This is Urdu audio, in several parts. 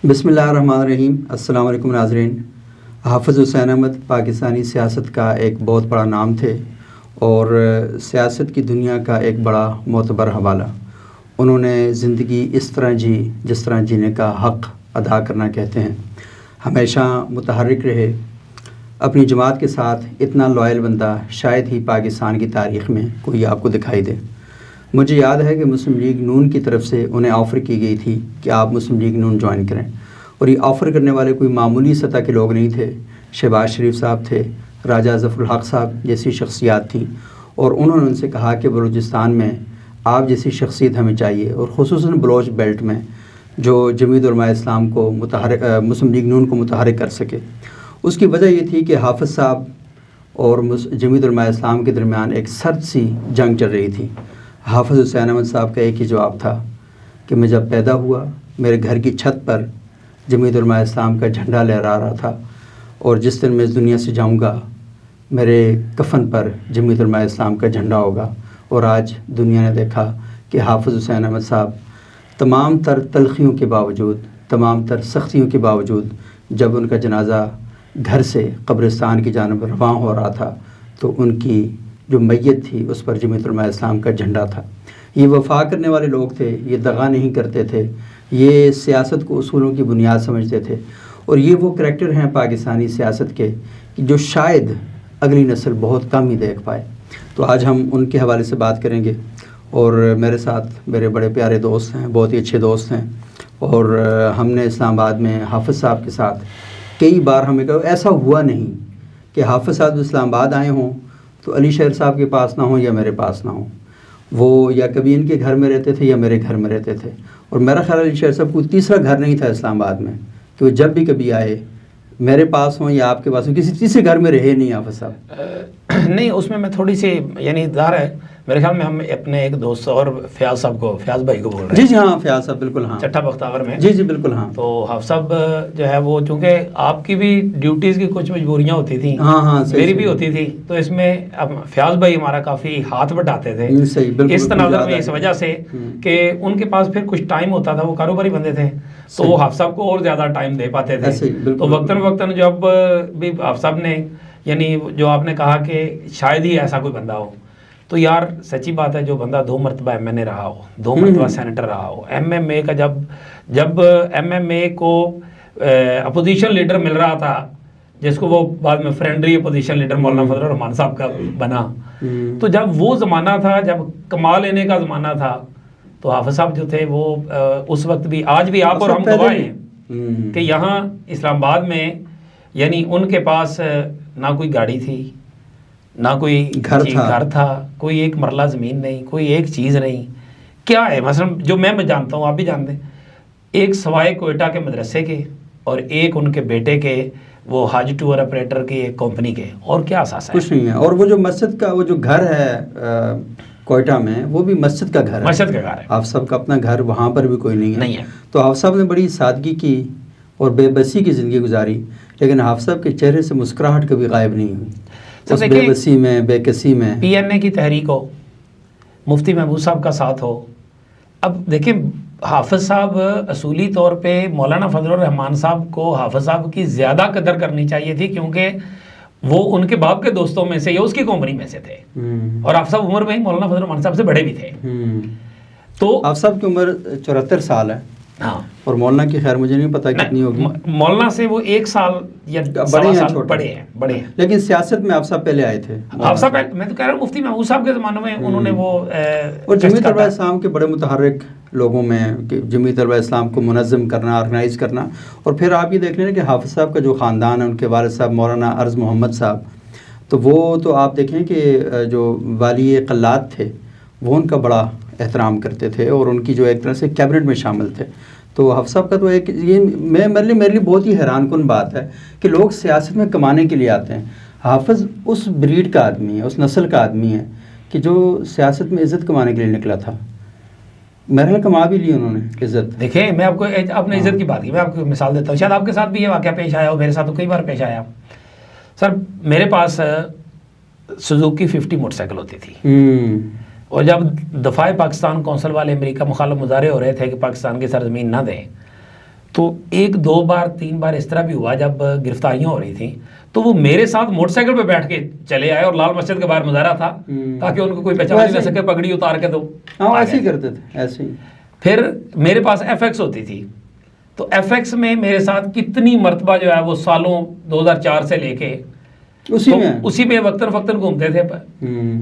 بسم اللہ الرحمن الرحیم۔ السلام علیکم ناظرین۔ حافظ حسین احمد پاکستانی سیاست کا ایک بہت بڑا نام تھے اور سیاست کی دنیا کا ایک بڑا معتبر حوالہ۔ انہوں نے زندگی اس طرح جی جس طرح جینے کا حق ادا کرنا کہتے ہیں۔ ہمیشہ متحرک رہے۔ اپنی جماعت کے ساتھ اتنا لائل بندہ شاید ہی پاکستان کی تاریخ میں کوئی آپ کو دکھائی دے۔ مجھے یاد ہے کہ مسلم لیگ نون کی طرف سے انہیں آفر کی گئی تھی کہ آپ مسلم لیگ نون جوائن کریں، اور یہ آفر کرنے والے کوئی معمولی سطح کے لوگ نہیں تھے۔ شہباز شریف صاحب تھے، راجہ ظفر الحق صاحب جیسی شخصیات تھیں، اور انہوں نے ان سے کہا کہ بلوچستان میں آپ جیسی شخصیت ہمیں چاہیے، اور خصوصاً بلوچ بیلٹ میں جو جمعیت علماء اسلام کو مسلم لیگ نون کو متحرک کر سکے۔ اس کی وجہ یہ تھی کہ حافظ صاحب اور جمعیت علماء اسلام کے درمیان ایک سرد سی جنگ چل رہی تھی۔ حافظ حسین احمد صاحب کا ایک ہی جواب تھا کہ میں جب پیدا ہوا میرے گھر کی چھت پر جمعیت علماء اسلام کا جھنڈا لہرا رہا تھا، اور جس دن میں اس دنیا سے جاؤں گا میرے کفن پر جمعیت علماء اسلام کا جھنڈا ہوگا۔ اور آج دنیا نے دیکھا کہ حافظ حسین احمد صاحب تمام تر تلخیوں کے باوجود، تمام تر سختیوں کے باوجود، جب ان کا جنازہ گھر سے قبرستان کی جانب رواں ہو رہا تھا تو ان کی جو میت تھی اس پر جمعیت علماء اسلام کا جھنڈا تھا۔ یہ وفا کرنے والے لوگ تھے، یہ دغا نہیں کرتے تھے، یہ سیاست کو اصولوں کی بنیاد سمجھتے تھے، اور یہ وہ کریکٹر ہیں پاکستانی سیاست کے کہ جو شاید اگلی نسل بہت کم ہی دیکھ پائے۔ تو آج ہم ان کے حوالے سے بات کریں گے، اور میرے ساتھ میرے بڑے پیارے دوست ہیں، بہت ہی اچھے دوست ہیں، اور ہم نے اسلام آباد میں حافظ صاحب کے ساتھ کئی بار ہمیں کہا ایسا ہوا نہیں کہ حافظ صاحب اسلام آباد آئے ہوں تو علی شہر صاحب کے پاس نہ ہوں یا میرے پاس نہ ہوں۔ وہ یا کبھی ان کے گھر میں رہتے تھے یا میرے گھر میں رہتے تھے، اور میرا خیال علی شہر صاحب کوئی تیسرا گھر نہیں تھا اسلام آباد میں کہ وہ جب بھی کبھی آئے میرے پاس ہوں یا آپ کے پاس ہوں، کسی تیسرے گھر میں رہے نہیں حافظ صاحب۔ نہیں، اس میں تھوڑی سی ظاہر ہے، میرے خیال میں ہم اپنے ایک دوست اور فیاض صاحب کو، فیاض بھائی کو بول رہے ہیں۔ جی ہاں، فیاض صاحب بالکل ہاں، چٹھا بختاور میں۔ جی بالکل ہاں۔ تو حافظ صاحب جو ہے وہ چونکہ آپ کی بھی ڈیوٹیز کی کچھ مجبوریاں ہوتی تھیں، ہاں میری بھی ہوتی تھی، تو اس میں اب فیاض بھائی ہمارا کافی ہاتھ بٹاتے تھے اس تناظر میں، اس وجہ سے کہ ان کے پاس پھر کچھ ٹائم ہوتا تھا، وہ کاروباری بندے تھے تو وہ حافظ صاحب کو اور زیادہ ٹائم دے پاتے تھے۔ تو وقتاً جب بھی حافظ صاحب نے، یعنی جو آپ نے کہا کہ شاید ہی ایسا کوئی بندہ ہو، تو یار سچی بات ہے، جو بندہ 2 مرتبہ ایم این اے رہا ہو، 2 مرتبہ سینیٹر رہا ہو، ایم ایم اے کا جب ایم ایم اے کو اپوزیشن لیڈر مل رہا تھا، جس کو وہ بعد میں فرینڈلی اپوزیشن لیڈر مولانا فضل الرحمان صاحب کا بنا، تو جب وہ زمانہ تھا، جب کما لینے کا زمانہ تھا، تو حافظ صاحب جو تھے وہ اس وقت بھی، آج بھی آپ اور ہم گواہ ہیں کہ یہاں اسلام آباد میں، یعنی ان کے پاس نہ کوئی گاڑی تھی، نہ کوئی گھر تھا، کوئی ایک مرلہ زمین نہیں، کوئی ایک چیز نہیں۔ کیا ہے مثلا جو میں جانتا ہوں، آپ بھی جانتے ہیں، ایک سوائے کوئٹہ کے مدرسے کے اور ایک ان کے بیٹے کے وہ حج ٹور آپریٹر کی ایک کمپنی کے، اور کیا اثاثہ ہے؟ کچھ نہیں ہے۔ اور وہ جو مسجد کا وہ جو گھر ہے کوئٹہ میں، وہ بھی مسجد کا گھر ہے، مسجد کا گھر ہے۔ آپ سب کا اپنا گھر وہاں پر بھی کوئی نہیں ہے۔ تو آپ صاحب نے بڑی سادگی کی اور بے بسی کی زندگی گزاری، لیکن حافظ صاحب کے چہرے سے مسکراہٹ کبھی غائب نہیں ہوئی اس بے بسی میں، بے کسی میں۔ پی این اے کی تحریک ہو، مفتی محبوب صاحب کا ساتھ ہو، اب دیکھیں حافظ صاحب اصولی طور پہ مولانا فضل الرحمان صاحب کو حافظ صاحب کی زیادہ قدر کرنی چاہیے تھی، کیونکہ وہ ان کے باپ کے دوستوں میں سے یا اس کی کمپنی میں سے تھے، اور حافظ صاحب عمر میں مولانا فضل الرحمان صاحب سے بڑے بھی تھے۔ تو حافظ صاحب کی عمر 74 سال ہے، ہاں، اور مولانا کی خیر مجھے نہیں پتا کتنی ہوگی، مولانا سے وہ 1 سال یا بڑے ہیں، لیکن سیاست میں آپ صاحب پہلے آئے تھے۔ حافظ صاحب، میں تو کہہ رہا ہوں مفتی محبوب صاحب کے زمانے میں انہوں نے وہ، اور جمعیت علماء اسلام کے بڑے متحرک لوگوں میں، جمعیت علماء اسلام کو منظم کرنا، آرگنائز کرنا، اور پھر آپ یہ دیکھ لیں کہ حافظ صاحب کا جو خاندان ہے، ان کے والد صاحب مولانا ارض محمد صاحب، تو وہ تو آپ دیکھیں کہ جو والی قلات تھے وہ ان کا بڑا احترام کرتے تھے، اور ان کی جو ایک طرح سے کیبنٹ میں شامل تھے۔ تو حافظ صاحب کا تو ایک یہ میرے لیے بہت ہی حیران کن بات ہے کہ لوگ سیاست میں کمانے کے لیے آتے ہیں، حافظ اس بریڈ کا آدمی ہے، اس نسل کا آدمی ہے کہ جو سیاست میں عزت کمانے کے لیے نکلا تھا۔ میرے خیال کما بھی لی انہوں نے عزت۔ دیکھیں میں آپ کو اپنے عزت کی بات کی، میں آپ کو مثال دیتا ہوں، شاید آپ کے ساتھ بھی یہ واقعہ پیش آیا ہو، میرے ساتھ تو کئی بار پیش آیا۔ سر میرے پاس سوزوکی 50 موٹر سائیکل ہوتی تھی، اور جب دفاع پاکستان کونسل والے امریکہ مخالف مظاہرے ہو رہے تھے کہ پاکستان کی سرزمین نہ دیں، تو 1 2 بار 3 بار اس طرح بھی ہوا جب گرفتاریاں ہو رہی تھیں تو وہ میرے ساتھ موٹر سائیکل پہ بیٹھ کے چلے آئے اور لال مسجد کے باہر مظاہرہ تھا تاکہ ان کو کوئی پہچان نہ سکے, پگڑی اتار کے دو. ایسے ہی کرتے تھے ایسے ہی. پھر میرے پاس ایف ایکس ہوتی تھی, تو ایف ایکس میں میرے ساتھ کتنی مرتبہ جو ہے وہ سالوں 2004 سے لے کے اسی میں وقتاً فوقتاً گھومتے تھے.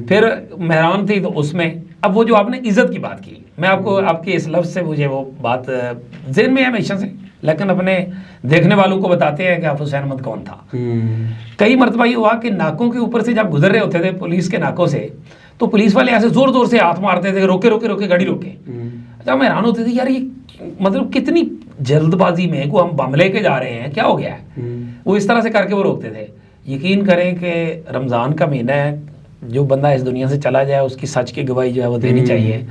پھر مہران تھی تو اس میں. اب وہ جو آپ نے عزت کی بات کی, میں آپ کو آپ کے اس لفظ سے مجھے وہ بات ذہن میں ہے ہمیشہ سے, لیکن اپنے دیکھنے والوں کو بتاتے ہیں کہ حافظ حسین احمد کون تھا. کئی مرتبہ یہ ہوا کہ ناکوں کے اوپر سے جب گزر رہے ہوتے تھے پولیس کے ناکوں سے, تو پولیس والے ایسے زور زور سے ہاتھ مارتے تھے, روکے روکے روکے گاڑی روکے. اچھا میں حیران ہوتی تھی یار یہ مطلب کتنی جلد بازی میں کو ہم بم لے کے جا رہے ہیں, کیا ہو گیا ہے. وہ اس طرح سے کر کے وہ روکتے تھے. یقین کریں کہ رمضان کا مہینہ ہے, جو بندہ اس دنیا سے چلا جائے اس کی سچ کی گواہی جو ہے وہ دینی چاہیے.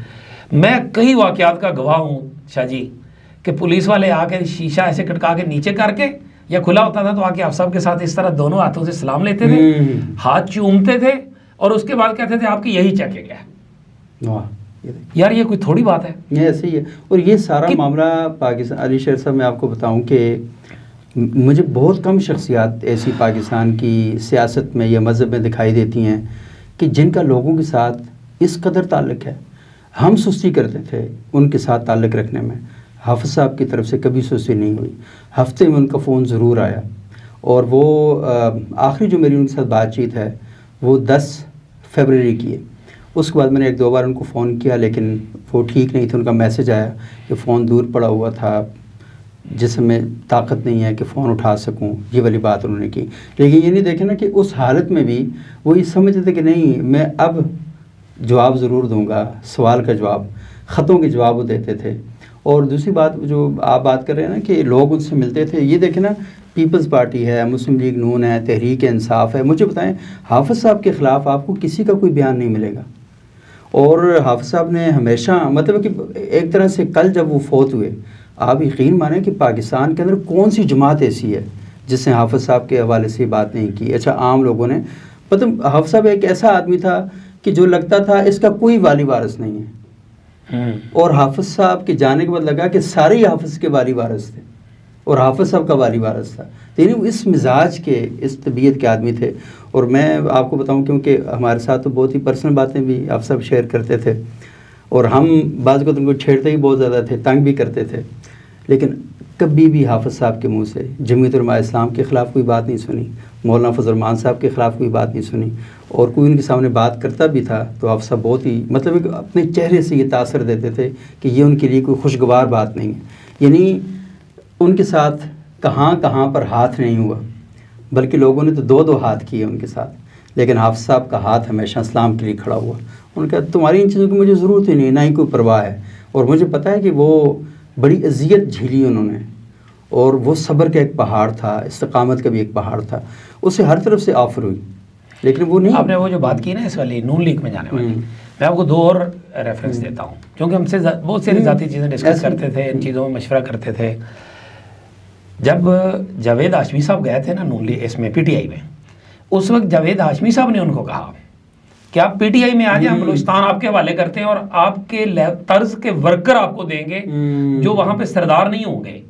میں کئی واقعات کا گواہ ہوں شاہ جی, کہ پولیس والے آ کے شیشہ ایسے کٹکا کے نیچے کر کے, یا کھلا ہوتا تھا تو آ کے آپ صاحب کے ساتھ اس طرح دونوں ہاتھوں سے سلام لیتے تھے, ہاتھ چومتے تھے, اور اس کے بعد کہتے تھے آپ کی یہی چیکنگ ہے. یار یہ کوئی تھوڑی بات ہے, یہ ایسے ہی ہے. اور یہ سارا معاملہ پاکستان, علی شیر صاحب میں آپ کو بتاؤں کہ مجھے بہت کم شخصیات ایسی پاکستان کی سیاست میں یا مذہب میں دکھائی دیتی ہیں کہ جن کا لوگوں کے ساتھ اس قدر تعلق ہے. ہم سستی کرتے تھے ان کے ساتھ تعلق رکھنے میں, حافظ صاحب کی طرف سے کبھی سستی نہیں ہوئی. ہفتے میں ان کا فون ضرور آیا, اور وہ آخری جو میری ان کے ساتھ بات چیت ہے وہ 10 فروری کی ہے. اس کے بعد میں نے 1 2 بار ان کو فون کیا, لیکن وہ ٹھیک نہیں تھے. ان کا میسج آیا کہ فون دور پڑا ہوا تھا, جسم میں طاقت نہیں ہے کہ فون اٹھا سکوں, یہ والی بات انہوں نے کی. لیکن یہ نہیں دیکھے نا کہ اس حالت میں بھی وہ یہ سمجھتے تھے کہ نہیں میں اب جواب ضرور دوں گا, سوال کا جواب, خطوں کے جواب وہ دیتے تھے. اور دوسری بات جو آپ بات کر رہے ہیں نا کہ لوگ ان سے ملتے تھے, یہ دیکھیں نا پیپلز پارٹی ہے, مسلم لیگ نون ہے, تحریک انصاف ہے, مجھے بتائیں حافظ صاحب کے خلاف آپ کو کسی کا کوئی بیان نہیں ملے گا. اور حافظ صاحب نے ہمیشہ مطلب کہ ایک طرح سے کل جب وہ فوت ہوئے, آپ یقین مانیں کہ پاکستان کے اندر کون سی جماعت ایسی ہے جس نے حافظ صاحب کے حوالے سے بات نہیں کی. اچھا عام لوگوں نے, مطلب حافظ صاحب ایک ایسا آدمی تھا کہ جو لگتا تھا اس کا کوئی والی وارث نہیں ہے, اور حافظ صاحب کے جانے کے بعد لگا کہ سارے ہی حافظ کے والی وارث تھے, اور حافظ صاحب کا والی وارث تھا. یعنی وہ اس مزاج کے, اس طبیعت کے آدمی تھے. اور میں آپ کو بتاؤں کیونکہ ہمارے ساتھ تو بہت ہی پرسنل باتیں بھی آپ سب شیئر کرتے تھے, اور ہم بعض کو ان کو چھیڑتے ہی بہت زیادہ تھے, تنگ بھی کرتے تھے, لیکن کبھی بھی حافظ صاحب کے منہ سے جمعیت علماء اسلام کے خلاف کوئی بات نہیں سنی, مولانا فضل الرحمان صاحب کے خلاف کوئی بات نہیں سنی. اور کوئی ان کے سامنے بات کرتا بھی تھا تو حافظ صاحب بہت ہی مطلب اپنے چہرے سے یہ تاثر دیتے تھے کہ یہ ان کے لیے کوئی خوشگوار بات نہیں ہے. یعنی ان کے ساتھ کہاں کہاں پر ہاتھ نہیں ہوا, بلکہ لوگوں نے تو 2 ہاتھ کیے ان کے ساتھ, لیکن حافظ صاحب کا ہاتھ ہمیشہ اسلام کے لیے کھڑا ہوا. ان کا تمہاری ان چیزوں کی مجھے ضرورت ہی نہیں, نہ ہی کوئی پرواہ ہے. اور مجھے پتہ ہے کہ وہ بڑی اذیت جھیلی انہوں نے, اور وہ صبر کا ایک پہاڑ تھا, استقامت کا بھی ایک پہاڑ تھا, اسے ہر طرف سے آفر ہوئی, لیکن وہ نہیں. آپ نے وہ جو بات کی نا اس والی نون لیگ میں جانے والی, میں آپ کو 2 اور ریفرنس دیتا ہوں, کیونکہ ہم سے بہت ساری ذاتی چیزیں ڈسکس کرتے تھے, ان چیزوں میں مشورہ کرتے تھے. جب جاوید ہاشمی صاحب گئے تھے نا نون لیگ اس میں پی ٹی آئی میں, اس وقت جاوید ہاشمی صاحب نے ان کو کہا کہ آپ پی ٹی آئی میں آ جائیں, بلوچستان آپ کے حوالے کرتے ہیں, اور آپ کے طرز کے ورکر آپ کو دیں گے جو وہاں پہ سردار نہیں ہوں گے,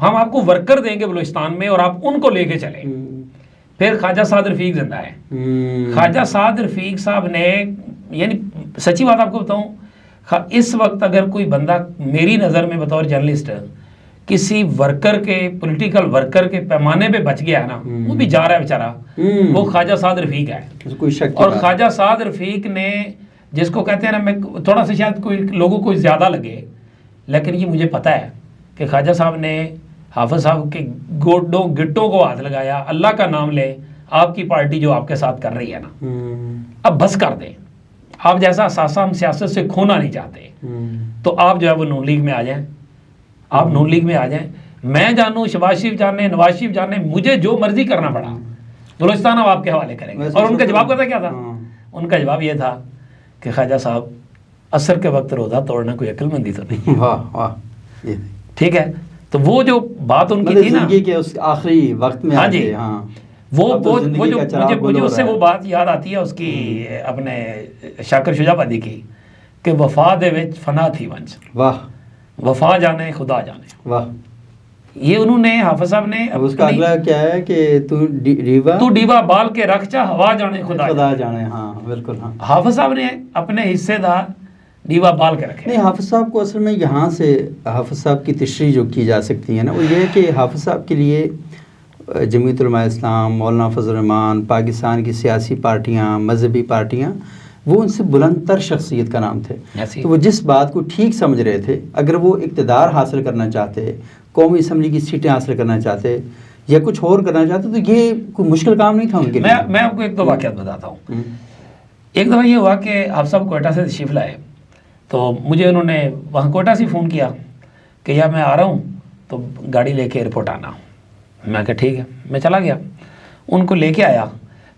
ہم آپ کو ورکر دیں گے بلوچستان میں, اور آپ ان کو لے کے چلیں. پھر خواجہ سعد رفیق زندہ ہے. خواجہ سعد رفیق صاحب نے, یعنی سچی بات آپ کو بتاؤں, اس وقت اگر کوئی بندہ میری نظر میں بطور جرنلسٹ کسی ورکر کے, پولیٹیکل ورکر کے پیمانے پہ بچ گیا ہے نا, وہ بھی جا رہا ہے بیچارہ, وہ خواجہ سعد رفیق ہے. اور خواجہ سعد رفیق نے, جس کو کہتے ہیں نا, میں تھوڑا سا شاید کوئی لوگوں کو زیادہ لگے, لیکن یہ مجھے پتہ ہے کہ خواجہ صاحب نے حافظ صاحب کے گوڈوں گٹوں کو ہاتھ لگایا, اللہ کا نام لے, آپ کی پارٹی جو آپ کے ساتھ کر رہی ہے نا, اب بس کر دیں, آپ جیسا اثاثہ ہم سیاست سے کھونا نہیں چاہتے, تو آپ جو ہے وہ نون لیگ میں آ جائیں, آپ نون لیگ میں آ جائیں. میں جانوں, شہباز شریف جانے, نواز شریف جانے, مجھے جو مرضی کرنا پڑا, بلوچستان اب آپ کے حوالے کریں گے. اور ان کا جواب پتہ کیا تھا؟ ان کا جواب یہ تھا کہ خواجہ صاحب عصر کے وقت روزہ توڑنا کوئی عقل مندی تو نہیں. ٹھیک ہے, تو وہ جو بات ان کی تھی نا زندگی کے اس آخری وقت میں, ہاں جی, وہ جو مجھے اس سے وہ بات یاد آتی ہے اس کی, اپنے شاکر شجاع آبادی کی, کہ وفا دے وچ فنا تھی ونج, واہ, وفا جانے خدا جانے. واہ, یہ انہوں نے حافظ صاحب نے اس کا اگلا کیا ہے کہ تو ڈیوا بال کے رکھ چا ہوا جانے خدا جانے. ہاں بالکل. ہاں حافظ صاحب نے اپنے حصے دا ڈیوا بال کے رکھے. نہیں، حافظ صاحب کو اصل میں یہاں سے حافظ صاحب کی تشریح جو کی جا سکتی ہے نا، وہ یہ ہے کہ حافظ صاحب کے لیے جمعیت علماء اسلام، مولانا فضل الرحمان، پاکستان کی سیاسی پارٹیاں، مذہبی پارٹیاں، وہ ان سے بلند تر شخصیت کا نام تھے. تو وہ جس بات کو ٹھیک سمجھ رہے تھے، اگر وہ اقتدار حاصل کرنا چاہتے، قومی اسمبلی کی سیٹیں حاصل کرنا چاہتے یا کچھ اور کرنا چاہتے، تو یہ کوئی مشکل کام نہیں تھا ان کے لیے. میں آپ کو ایک دو واقعات بتاتا ہوں. ایک دفعہ یہ ہوا کہ حافظ صاحب کوئٹہ سے تشریف لائے، تو مجھے انہوں نے وہاں کوئٹہ سے فون کیا کہ یا میں آ رہا ہوں تو گاڑی لے کے ایئرپورٹ آنا. میں کہا ٹھیک ہے. میں چلا گیا، ان کو لے کے آیا.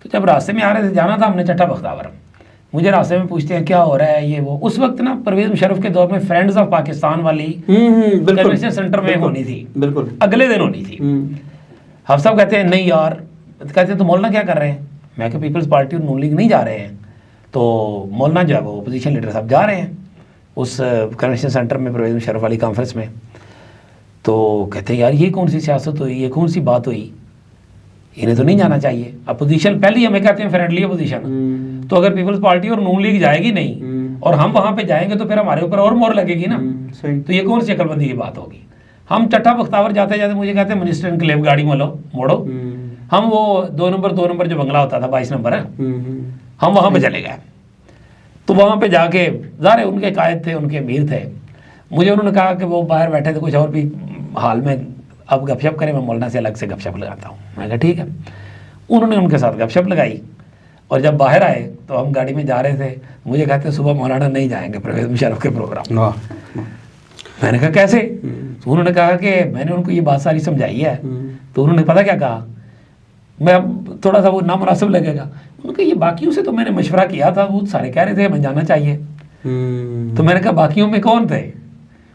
تو جب راستے میں آ رہے تھے، جانا تھا ہم نے چٹا بختاور. مجھے راستے میں پوچھتے ہیں کیا ہو رہا ہے یہ وہ. اس وقت نا پرویز مشرف کے دور میں فرینڈز آف پاکستان والی کنونشن سینٹر میں ہونی تھی، بالکل اگلے دن ہونی تھی. حافظ صاحب کہتے ہیں نہیں یار، کہتے ہیں تو مولانا کیا کر رہے ہیں؟ میں کہ پیپلز پارٹی اور نون لیگ نہیں جا رہے ہیں. تو مولانا جو ہے وہ اپوزیشن لیڈر صاحب جا رہے ہیں اس کنونشن سینٹر میں پرویز مشرف والی کانفرنس میں. تو کہتے ہیں یار یہ کون سی سیاست ہوئی، یہ کون سی بات ہوئی، انہیں تو نہیں جانا چاہیے. اپوزیشن پہلے ہی ہمیں کہتے ہیں فرینڈلی اپوزیشن، تو اگر پیپلز پارٹی اور نون لیگ جائے گی نہیں اور ہم وہاں پہ جائیں گے تو پھر ہمارے اوپر اور مور لگے گی نا. تو یہ کون سی عقل بندی کی بات ہوگی. ہم چٹا بختاور جاتے جاتے مجھے کہتے ہیں منسٹر انکلیو گاڑی موڑو. ہم وہ 2 نمبر جو بنگلہ ہوتا تھا 22 نمبر ہے، ہم وہاں پہ چلے گئے. تو وہاں پہ جا کے ظاہر ان کے قائد تھے، ان کے امیر تھے. مجھے انہوں نے کہا کہ وہ باہر بیٹھے تھے کچھ اور بھی حال میں، اب گپ شپ کریں، میں مولانا سے الگ سے گپ شپ لگاتا ہوں. میں کہا ٹھیک ہے. انہوں نے ان کے ساتھ گپ شپ لگائی، اور جب باہر آئے تو ہم گاڑی میں جا رہے تھے. مجھے کہتے ہیں صبح مولانا نہیں جائیں گے پرویز مشرف کے پروگرام. میں نے کہا کیسے؟ تو انہوں نے کہا کہ میں نے ان کو یہ بات ساری سمجھائی ہے. تو انہوں نے پتہ کیا کہا، میں تھوڑا سا وہ نامناسب لگے گا، انہوں نے کہا یہ باقیوں سے تو میں نے مشورہ کیا تھا، وہ سارے کہہ رہے تھے ہمیں جانا چاہیے. تو میں نے کہا باقیوں میں کون تھے؟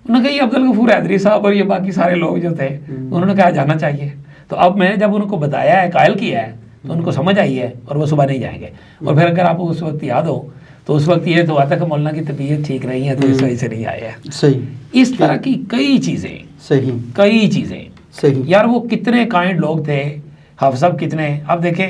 انہوں نے کہا یہ عبدالغفور حیدری صاحب اور یہ باقی سارے لوگ جو تھے. انہوں نے کہا جانا چاہیے. تو اب میں نے جب ان کو بتایا ہے، قائل کیا ہے، تو ان کو سمجھ آئی ہے اور وہ صبح نہیں جائیں گے. اور پھر اگر آپ کو اس وقت یاد ہو تو اس وقت یہ تو آتا کہ مولانا کی طبیعت ٹھیک نہیں ہے تو اس وجہ سے نہیں آئے ہیں. صحیح. اس طرح کی کئی چیزیں، صحیح کئی چیزیں، صحیح یار. وہ کتنے کائنڈ لوگ تھے حافظ صاحب، کتنے. اب دیکھیں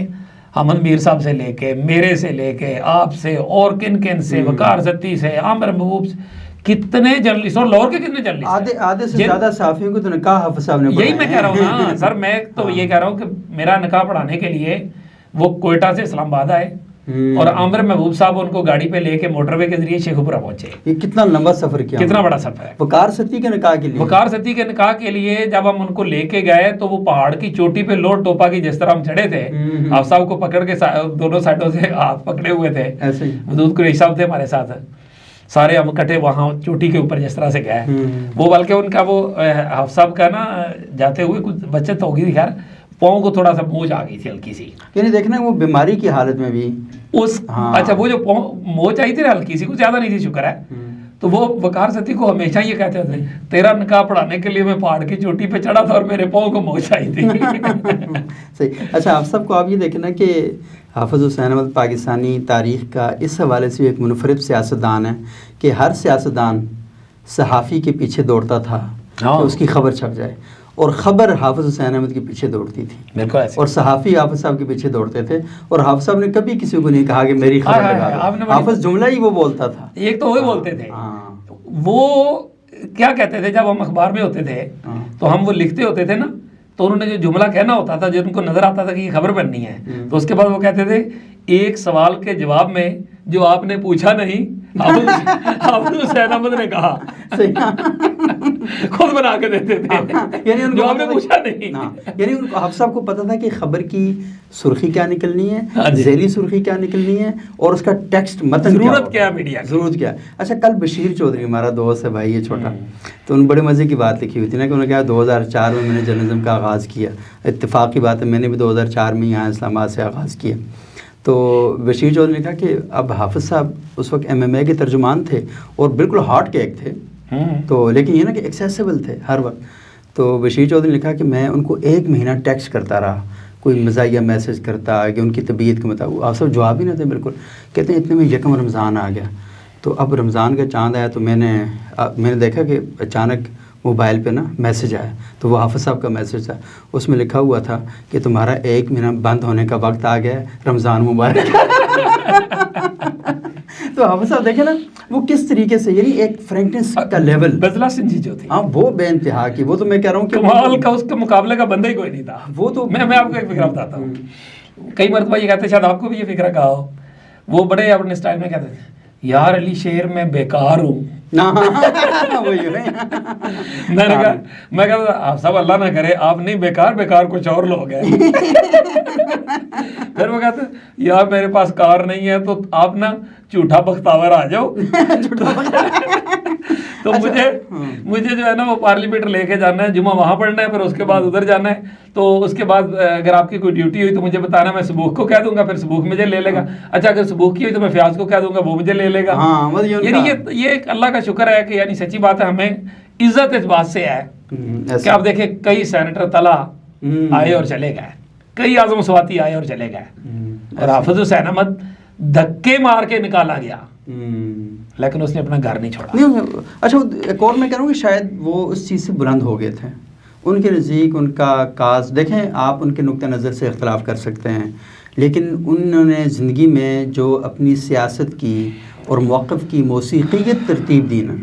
حامد میر صاحب سے لے کے، میرے سے لے کے، آپ سے اور کن کن سے، وقار زتی سے، عامر محبوب سے، کتنے جرنلسٹ اور لاہور کے کتنے جرنلسٹ، آدھے سے زیادہ صحافیوں کو تو نکاح حافظ صاحب نے پڑھایا. یہی میں کہہ رہا ہوں نا سر. میں تو یہ کہہ رہا ہوں کہ میرا نکاح پڑھانے کے لیے وہ کوئٹہ سے اسلام آباد آئے اور عامر محبوب صاحب ان کو گاڑی پہ لے کے موٹر وے کے ذریعے شیخو پورہ پہنچے. یہ کتنا لمبا سفر کیا، کتنا بڑا سفر ہے. وقار ستی کے نکاح کے لیے، وقار ستی کے نکاح کے لیے جب ہم ان کو لے کے گئے تو وہ پہاڑ کی چوٹی پہ لوٹ ٹوپا کی جس طرح ہم چڑھے تھے، آپ صاحب کو پکڑ کے دونوں سائڈوں سے ہاتھ پکڑے ہوئے تھے. حدود قریش صاحب تھے ہمارے ساتھ، سارے ہم کٹے وہاں چوٹی کے اوپر جس طرح سے گئے. وہ بلکہ ان کا وہ حافظ صاحب کا نا جاتے ہوئے کچھ بچت ہوگی تھی، خیر پاؤں کو تھوڑا سا موچ آ گئی تھی ہلکی سی. یعنی دیکھنا وہ بیماری کی حالت میں بھی اس اچھا وہ جو موچ آئی تھی نا ہلکی سی، کچھ زیادہ نہیں تھی شکر ہے. تو وہ وقار ستی کو ہمیشہ یہ کہتے ہوتے تیرا نکاح پڑھانے کے لیے میں پہاڑ کی چوٹی پہ چڑھا تھا اور میرے پاؤں کو موچ آئی تھی. صحیح. اچھا آپ سب کو آپ یہ دیکھنا کہ حافظ حسین احمد پاکستانی تاریخ کا اس حوالے سے ایک منفرد سیاستدان ہے کہ ہر سیاستدان صحافی کے پیچھے دوڑتا تھا کہ اس کی خبر چھپ جائے، اور خبر حافظ حسین احمد کے پیچھے دوڑتی تھی. بالکل. اور صحافی حافظ صاحب کے پیچھے دوڑتے تھے، اور حافظ صاحب نے کبھی کسی کو نہیں کہا کہ میری خبر لگا دو. حافظ جملہ ہی وہ بولتا تھا. ایک تو وہی بولتے تھے. وہ کیا کہتے تھے جب ہم اخبار میں ہوتے تھے تو ہم وہ لکھتے ہوتے تھے نا، تو انہوں نے جو جملہ کہنا ہوتا تھا، جو ان کو نظر آتا تھا کہ یہ خبر بننی ہے، تو اس کے بعد وہ کہتے تھے ایک سوال کے جواب میں جو آپ نے پوچھا نہیں حافظ حسین احمد نے کہا. خود بنا کے دیتے تھے، یعنی جو آپ نے پوچھا نہیں. یعنی ان کو حافظ صاحب کو پتا تھا کہ خبر کی سرخی کیا نکلنی ہے، ذیلی سرخی کیا نکلنی ہے، اور اس کا ٹیکسٹ متن ضرورت کیا ہے، میڈیا ضرورت کیا ہے. اچھا کل بشیر چودھری ہمارا دوست ہے بھائی، یہ چھوٹا، تو انہوں نے بڑے مزے کی بات لکھی ہوئی تھی نا کہ انہوں نے کہا 2004 میں نے جرنلزم کا آغاز کیا. اتفاق کی بات ہے میں نے بھی 2004 میں یہاں اسلام آباد سے آغاز کیا. تو بشیر چودھری نے کہا کہ اب حافظ صاحب اس وقت MMA کے ترجمان تھے اور بالکل ہاٹ کیک تھے، تو لیکن یہ نا کہ ایکسیسیبل تھے ہر وقت. تو بشیر چودھری نے کہا کہ میں ان کو 1 مہینہ ٹیکسٹ کرتا رہا، کوئی مزاحیہ میسج کرتا کہ ان کی طبیعت کے مطابق. آپ سب جواب ہی نہ تھے بالکل. کہتے ہیں اتنے میں یکم رمضان آ گیا. تو اب رمضان کا چاند آیا تو میں نے دیکھا کہ اچانک موبائل پہ نا میسیج آیا، تو وہ حافظ صاحب کا میسیج تھا، اس میں لکھا ہوا تھا کہ تمہارا 1 منٹ بند ہونے کا وقت آ گیا ہے، رمضان مبارک۔ تو حافظ صاحب دیکھیں نا وہ کس طریقے سے، یعنی ایک فرینکنس کا لیول، بزلہ سنجھی جو تھی، ہاں وہ بے انتہا کی، وہ تو میں کہہ رہا ہوں کہ کمال کا اس کے مقابلے کا بندہ ہی کوئی نہیں تھا۔ وہ تو میں آپ کو ایک فکرہ بتاتا ہوں، کئی مرتبہ یہ کہتے ہیں، شاید آپ کو بھی یہ فکرہ کہا ہو، وہ بڑے اپنے سٹائل میں کہتے تھے یار علی شیر میں بیکار ہوں۔ میں کہتا آپ صاحب اللہ نہ کرے آپ نہیں بیکار کچھ اور لوگ ہیں۔ پھر وہ کہتے یار میرے پاس کار نہیں ہے تو آپ نا جھوٹا بختاور آ جاؤ۔ تو مجھے جو ہے نا وہ پارلیمنٹ لے کے جانا ہے، جمعہ وہاں پڑھنا ہے، پھر اس کے بعد ادھر جانا ہے، تو اس کے بعد اگر آپ کی کوئی ڈیوٹی ہوئی تو مجھے بتانا، میں سبوخ کو کہہ دوں گا، پھر سبوخ مجھے لے لے گا، اچھا اگر سبوخ کی ہوئی تو میں فیاض کو کہہ دوں گا، وہ مجھے لے لے گا۔ یعنی یہ ایک اللہ کا شکر ہے کہ یعنی سچی بات ہے ہمیں عزت اس بات سے ہے کہ آپ دیکھیں کئی سینیٹر طلع آئے اور چلے گئے، کئی اعظم سواتی آئے اور چلے گئے، اور حافظ حسین احمد دھکے مار کے نکالا گیا لیکن اس نے اپنا گھر نہیں چھوڑا۔ اچھا ایک اور میں کہہ رہا ہوں کہ شاید وہ اس چیز سے بلند ہو گئے تھے، ان کے نزدیک ان کا کاز، دیکھیں آپ ان کے نقطہ نظر سے اختلاف کر سکتے ہیں، لیکن انہوں نے زندگی میں جو اپنی سیاست کی اور موقف کی موسیقیت ترتیب دی نا،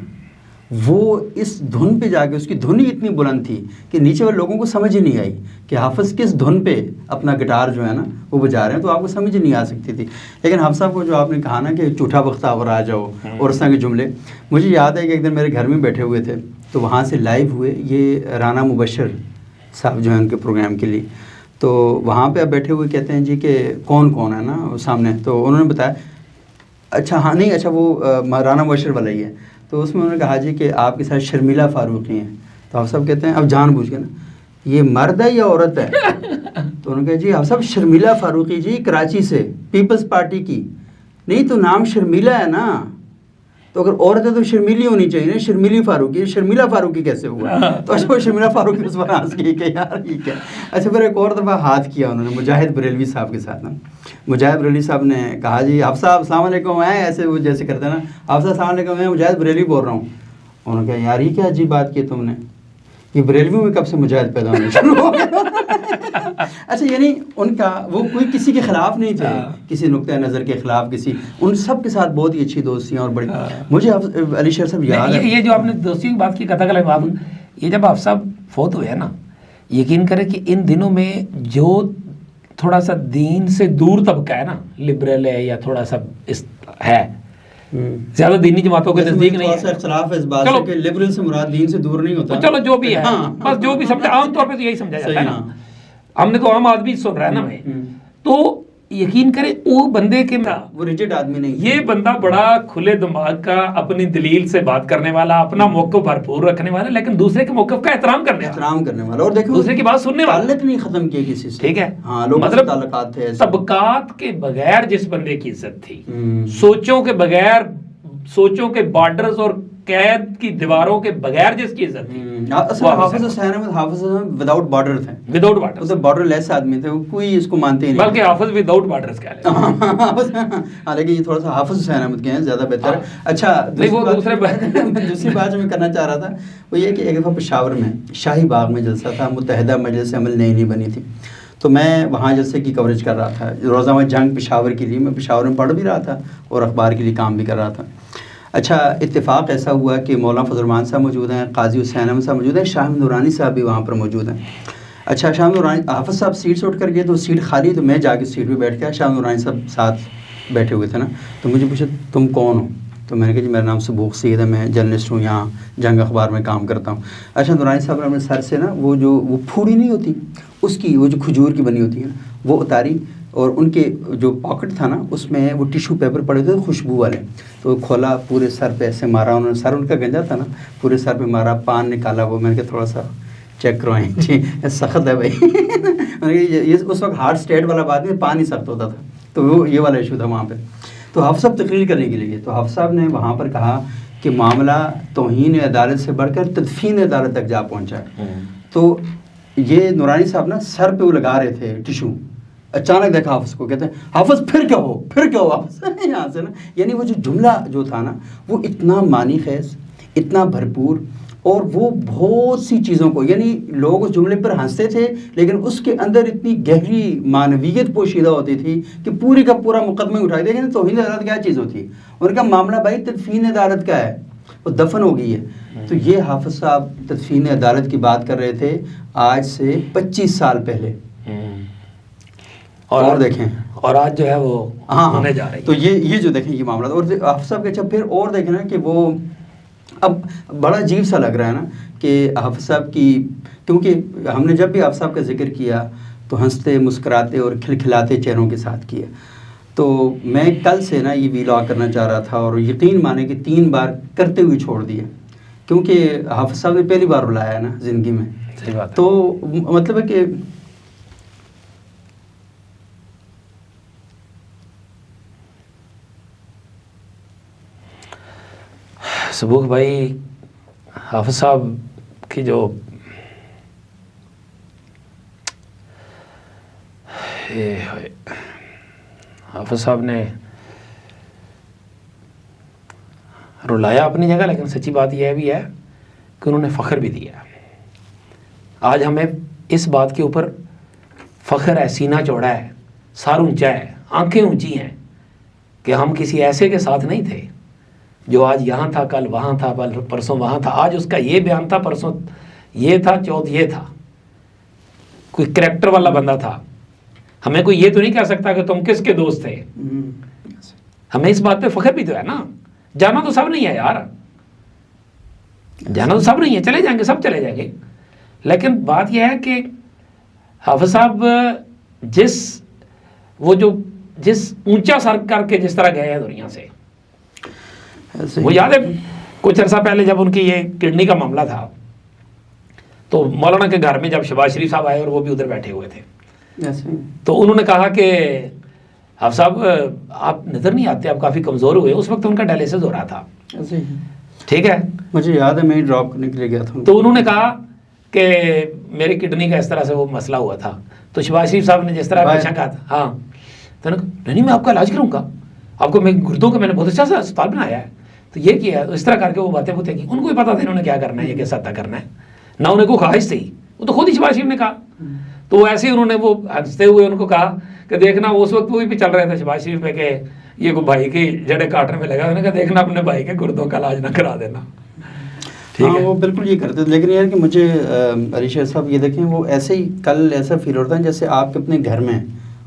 وہ اس دھن پہ جا کے، اس کی دھن ہی اتنی بلند تھی کہ نیچے والے لوگوں کو سمجھ ہی نہیں آئی کہ حافظ کس دھن پہ اپنا گٹار جو ہے نا وہ بجا رہے ہیں، تو آپ کو سمجھ ہی نہیں آ سکتی تھی۔ لیکن حافظ صاحب کو جو آپ نے کہا نا کہ جھوٹا بختاور آ جاؤ اور اس طرح کے جملے، مجھے یاد ہے کہ ایک دن میرے گھر میں بیٹھے ہوئے تھے تو وہاں سے لائیو ہوئے یہ رانا مبشر صاحب جو ہیں ان کے پروگرام کے لیے، تو وہاں پہ اب بیٹھے ہوئے کہتے ہیں جی کہ کون ہے نا سامنے، تو انہوں نے بتایا اچھا ہاں نہیں اچھا وہ رانا مبشر والا ہی ہے، تو اس میں انہوں نے کہا جی کہ آپ کے ساتھ شرمیلا فاروقی ہیں، تو آپ سب کہتے ہیں اب جان بوجھ کے نا یہ مرد ہے یا عورت ہے؟ تو انہوں نے کہا جی آپ سب شرمیلا فاروقی جی کراچی سے پیپلز پارٹی کی، نہیں تو نام شرمیلا ہے نا، تو اگر عورت ہے تو شرمیلی ہونی چاہیے نا، شرمیلی فاروقی، شرمیلا فاروقی کیسے ہوا؟ تو اچھا شرمیلا فاروقی اس پر ہنس گئی کہ یار یہ کیا۔ اچھا پھر ایک اور دفعہ ہاتھ کیا انہوں نے مجاہد بریلوی صاحب کے ساتھ نا، مجاہد بریلوی صاحب نے کہا جی حافظ صاحب السلام علیکم، ہیں ایسے وہ جیسے کرتے ہیں نا، حافظ صاحب السلام علیکم، میں مجاہد بریلوی بول رہا ہوں۔ انہوں نے کہا یار یہ کیا عجیب بات کی تم نے، یہ بریلویوں میں کب سے مجاہد پیدا ہونے شروع ہو گیا؟ اچھا یعنی ان کا وہ کوئی کسی کے خلاف نہیں تھے، کسی نقطۂ نظر کے خلاف، کسی ان سب کے ساتھ بہت ہی اچھی دوستیاں اور بڑی۔ مجھے علی شیر صاحب یاد ہے یہ جو آپ نے دوستی کی بات کی کتھا کل باب، یہ جب آپ صاحب فوت ہوئے ہیں نا، یقین کریں کہ ان دنوں میں جو تھوڑا سا دین سے دور طبقہ ہے نا، لبرل ہے یا تھوڑا سا ہے، زیادہ دینی جماعتوں کے نزدیک نہیں ہے، اختلاف ہے اس بات سے کہ لبرل سے مراد دین سے دور نہیں ہوتا، چلو جو بھی ہے بس جو بھی سمجھا، عام طور پہ تو یہی سمجھا جاتا ہے نا، ہم نے تو عام آدمی سن رہا ہے نا میں، تو یقین کریں وہ بندے کے وہ ریجڈ آدمی نہیں، یہ بندہ بڑا کھلے دماغ کا، اپنی دلیل سے بات کرنے والا، اپنا موقف بھرپور رکھنے والا، لیکن دوسرے کے موقف کا احترام کرنے والا، اور دیکھو دوسرے کی بات سننے والا، تعلق نہیں ختم کیے کسی سے، ٹھیک ہے، ہاں لوگوں سے تعلقات تھے، طبقات کے بغیر جس بندے کی عزت تھی، سوچوں کے بغیر، سوچوں کے بارڈرز اور قید کی دیواروں کے بغیر جس کی عزت تھی، حافظ حسین احمد حافظ وداؤٹ بارڈر تھے، وداؤٹ بارڈر، بارڈر لیس آدمی تھے، کوئی اس کو مانتے ہی نہیں، بلکہ حافظ وداؤٹ بارڈرز کہہ لیں، حالانکہ یہ تھوڑا سا حافظ حسین احمد کے ہیں زیادہ بہتر۔ اچھا دوسری بات جو میں کرنا چاہ رہا تھا وہ یہ کہ ایک دفعہ پشاور میں شاہی باغ میں جلسہ تھا، متحدہ مجلس عمل نئی بنی تھی، تو میں وہاں جلسے کی کوریج کر رہا تھا، روزانہ جنگ پشاور کے لیے، میں پشاور میں پڑھ بھی رہا تھا اور اخبار کے لیے کام بھی کر رہا تھا۔ اچھا اتفاق ایسا ہوا کہ مولانا فضل الرحمان صاحب موجود ہیں، قاضی حسین احمد صاحب موجود ہیں، شاہ احمد نورانی صاحب بھی وہاں پر موجود ہیں۔ اچھا شاہ احمد نورانی حافظ صاحب سیٹ سے اٹھ کر گئے تو سیٹ خالی، تو میں جا کے سیٹ پہ بیٹھ گیا، شاہ احمد نورانی صاحب ساتھ بیٹھے ہوئے تھے نا، تو مجھے پوچھا تم کون ہو؟ تو میں نے کہا جی میرا نام سبوخ سید ہے، میں جرنلسٹ ہوں، یہاں جنگ اخبار میں کام کرتا ہوں۔ اچھا نورانی صاحب نے اپنے سر سے نا وہ پھوڑی نہیں ہوتی اس کی، وہ جو کھجور کی بنی ہوتی ہے وہ اتاری، اور ان کے جو پاکٹ تھا نا اس میں وہ ٹیشو پیپر پڑے تھے خوشبو والے، تو کھولا، پورے سر پہ ایسے مارا انہوں نے، سر ان کا گنجا تھا نا، پورے سر پہ مارا، پان نکالا، وہ میں نے کہا تھوڑا سا چیک کروائیں جی سخت ہے بھائی، یہ اس وقت ہارڈ اسٹیٹ والا بات نہیں، پان ہی سخت ہوتا تھا، تو وہ یہ والا ایشو تھا وہاں پہ۔ تو حافظ صاحب تقریر کرنے کے لیے، تو حافظ صاحب نے وہاں پر کہا کہ معاملہ توہین عدالت سے بڑھ کر تدفین عدالت تک جا پہنچا ہے۔ تو یہ نورانی صاحب نا سر پہ وہ لگا رہے تھے ٹیشو، اچانک دیکھا حافظ کو، کہتے ہیں حافظ پھر کیا ہو حافظ یہاں سے نا، یعنی وہ جو جملہ جو تھا نا وہ اتنا معنی خیز، اتنا بھرپور، اور وہ بہت سی چیزوں کو، یعنی لوگ اس جملے پر ہنستے تھے لیکن اس کے اندر اتنی گہری معنویت پوشیدہ ہوتی تھی کہ پوری کا پورا مقدمہ اٹھائی دیکھیں توہین عدالت کیا چیز ہوتی ہے. ان کا معاملہ بھائی تدفین عدالت کا ہے، وہ دفن ہو گئی ہے. تو یہ حافظ صاحب تدفین عدالت کی بات کر رہے تھے آج سے 25 سال پہلے. اور دیکھیں اور آج جو ہے وہ ہونے جا رہی ہے. تو یہ جو دیکھیں یہ معاملات، اور حافظ صاحب کے اچھا پھر اور دیکھیں نا کہ وہ اب بڑا عجیب سا لگ رہا ہے نا کہ حافظ صاحب کی، کیونکہ ہم نے جب بھی حافظ صاحب کا ذکر کیا تو ہنستے مسکراتے اور کھلکھلاتے چہروں کے ساتھ کیا. تو میں کل سے نا یہ ویلاگ کرنا چاہ رہا تھا اور یقین مانے کہ 3 بار کرتے ہوئے چھوڑ دیا، کیونکہ حافظ صاحب نے پہلی بار رلایا ہے نا زندگی میں. صحیح بات ہے. تو مطلب ہے کہ سبوک بھائی، حافظ صاحب کی جو حافظ صاحب نے رلایا اپنی جگہ، لیکن سچی بات یہ بھی ہے کہ انہوں نے فخر بھی دیا. آج ہمیں اس بات کے اوپر فخر ہے، سینہ چوڑا ہے، سر اونچا ہے، آنکھیں اونچی ہیں کہ ہم کسی ایسے کے ساتھ نہیں تھے جو آج یہاں تھا، کل وہاں تھا، پرسوں وہاں تھا. آج اس کا یہ بیان تھا، پرسوں یہ تھا، چوتھ یہ تھا. کوئی کریکٹر والا بندہ تھا. ہمیں کوئی یہ تو نہیں کہہ سکتا کہ تم کس کے دوست تھے. ہمیں اس بات پہ فخر بھی تو ہے نا. جانا تو سب نہیں ہے یار، جانا تو سب نہیں ہے، چلے جائیں گے، سب چلے جائیں گے. لیکن بات یہ ہے کہ حافظ صاحب جس اونچا سر کر کے جس طرح گئے ہیں دنیا سے، وہ یاد ہے کچھ عرصہ پہلے جب ان کی یہ کڈنی کا معاملہ تھا تو مولانا کے گھر میں جب شہباز شریف صاحب آئے اور وہ بھی ادھر بیٹھے ہوئے تھے، تو انہوں نے کہا کہ حافظ صاحب آپ نظر نہیں آتے، آپ کافی کمزور ہوئے. اس وقت ان کا ڈائلیسس ہو رہا تھا، ٹھیک ہے، مجھے یاد ہے میں ڈراپ کرنے کے لیے گیا تھا. تو انہوں نے کہا کہ میری کڈنی کا اس طرح سے وہ مسئلہ ہوا تھا. تو شہباز شریف صاحب نے جس طرح ہمیشہ کہا تھا، ہاں تو نہیں میں آپ کا علاج کروں گا، آپ کو میں گردوں کا میں نے بہت اچھا سا اسپتال بنایا ہے. تو یہ کیا ہے، اس طرح کر کے وہ باتیں کی. ان کو بھی پتا تھا انہوں نے کیا کرنا ہے، یہ کیسا تھا کرنا ہے، نہ انہیں کوئی خواہش تھی. وہ تو خود ہی شہباز شریف نے کہا. تو ایسے ہی انہوں نے وہ ہنستے ہوئے ان کو کہا کہ دیکھنا، اس وقت وہ بھی چل رہے تھے شہباز شریف پہ کہ یہ کوئی بھائی کی جڑیں کاٹنے میں لگا. انہوں نے کہا دیکھنا اپنے بھائی کے گردوں کا علاج نہ کرا دینا. ہاں وہ بالکل یہ کرتے تھے. لیکن یہ کہ مجھے علی شیر صاحب یہ دیکھیں، وہ ایسے ہی کل ایسا فیل ہوتا ہے جیسے آپ کے اپنے گھر میں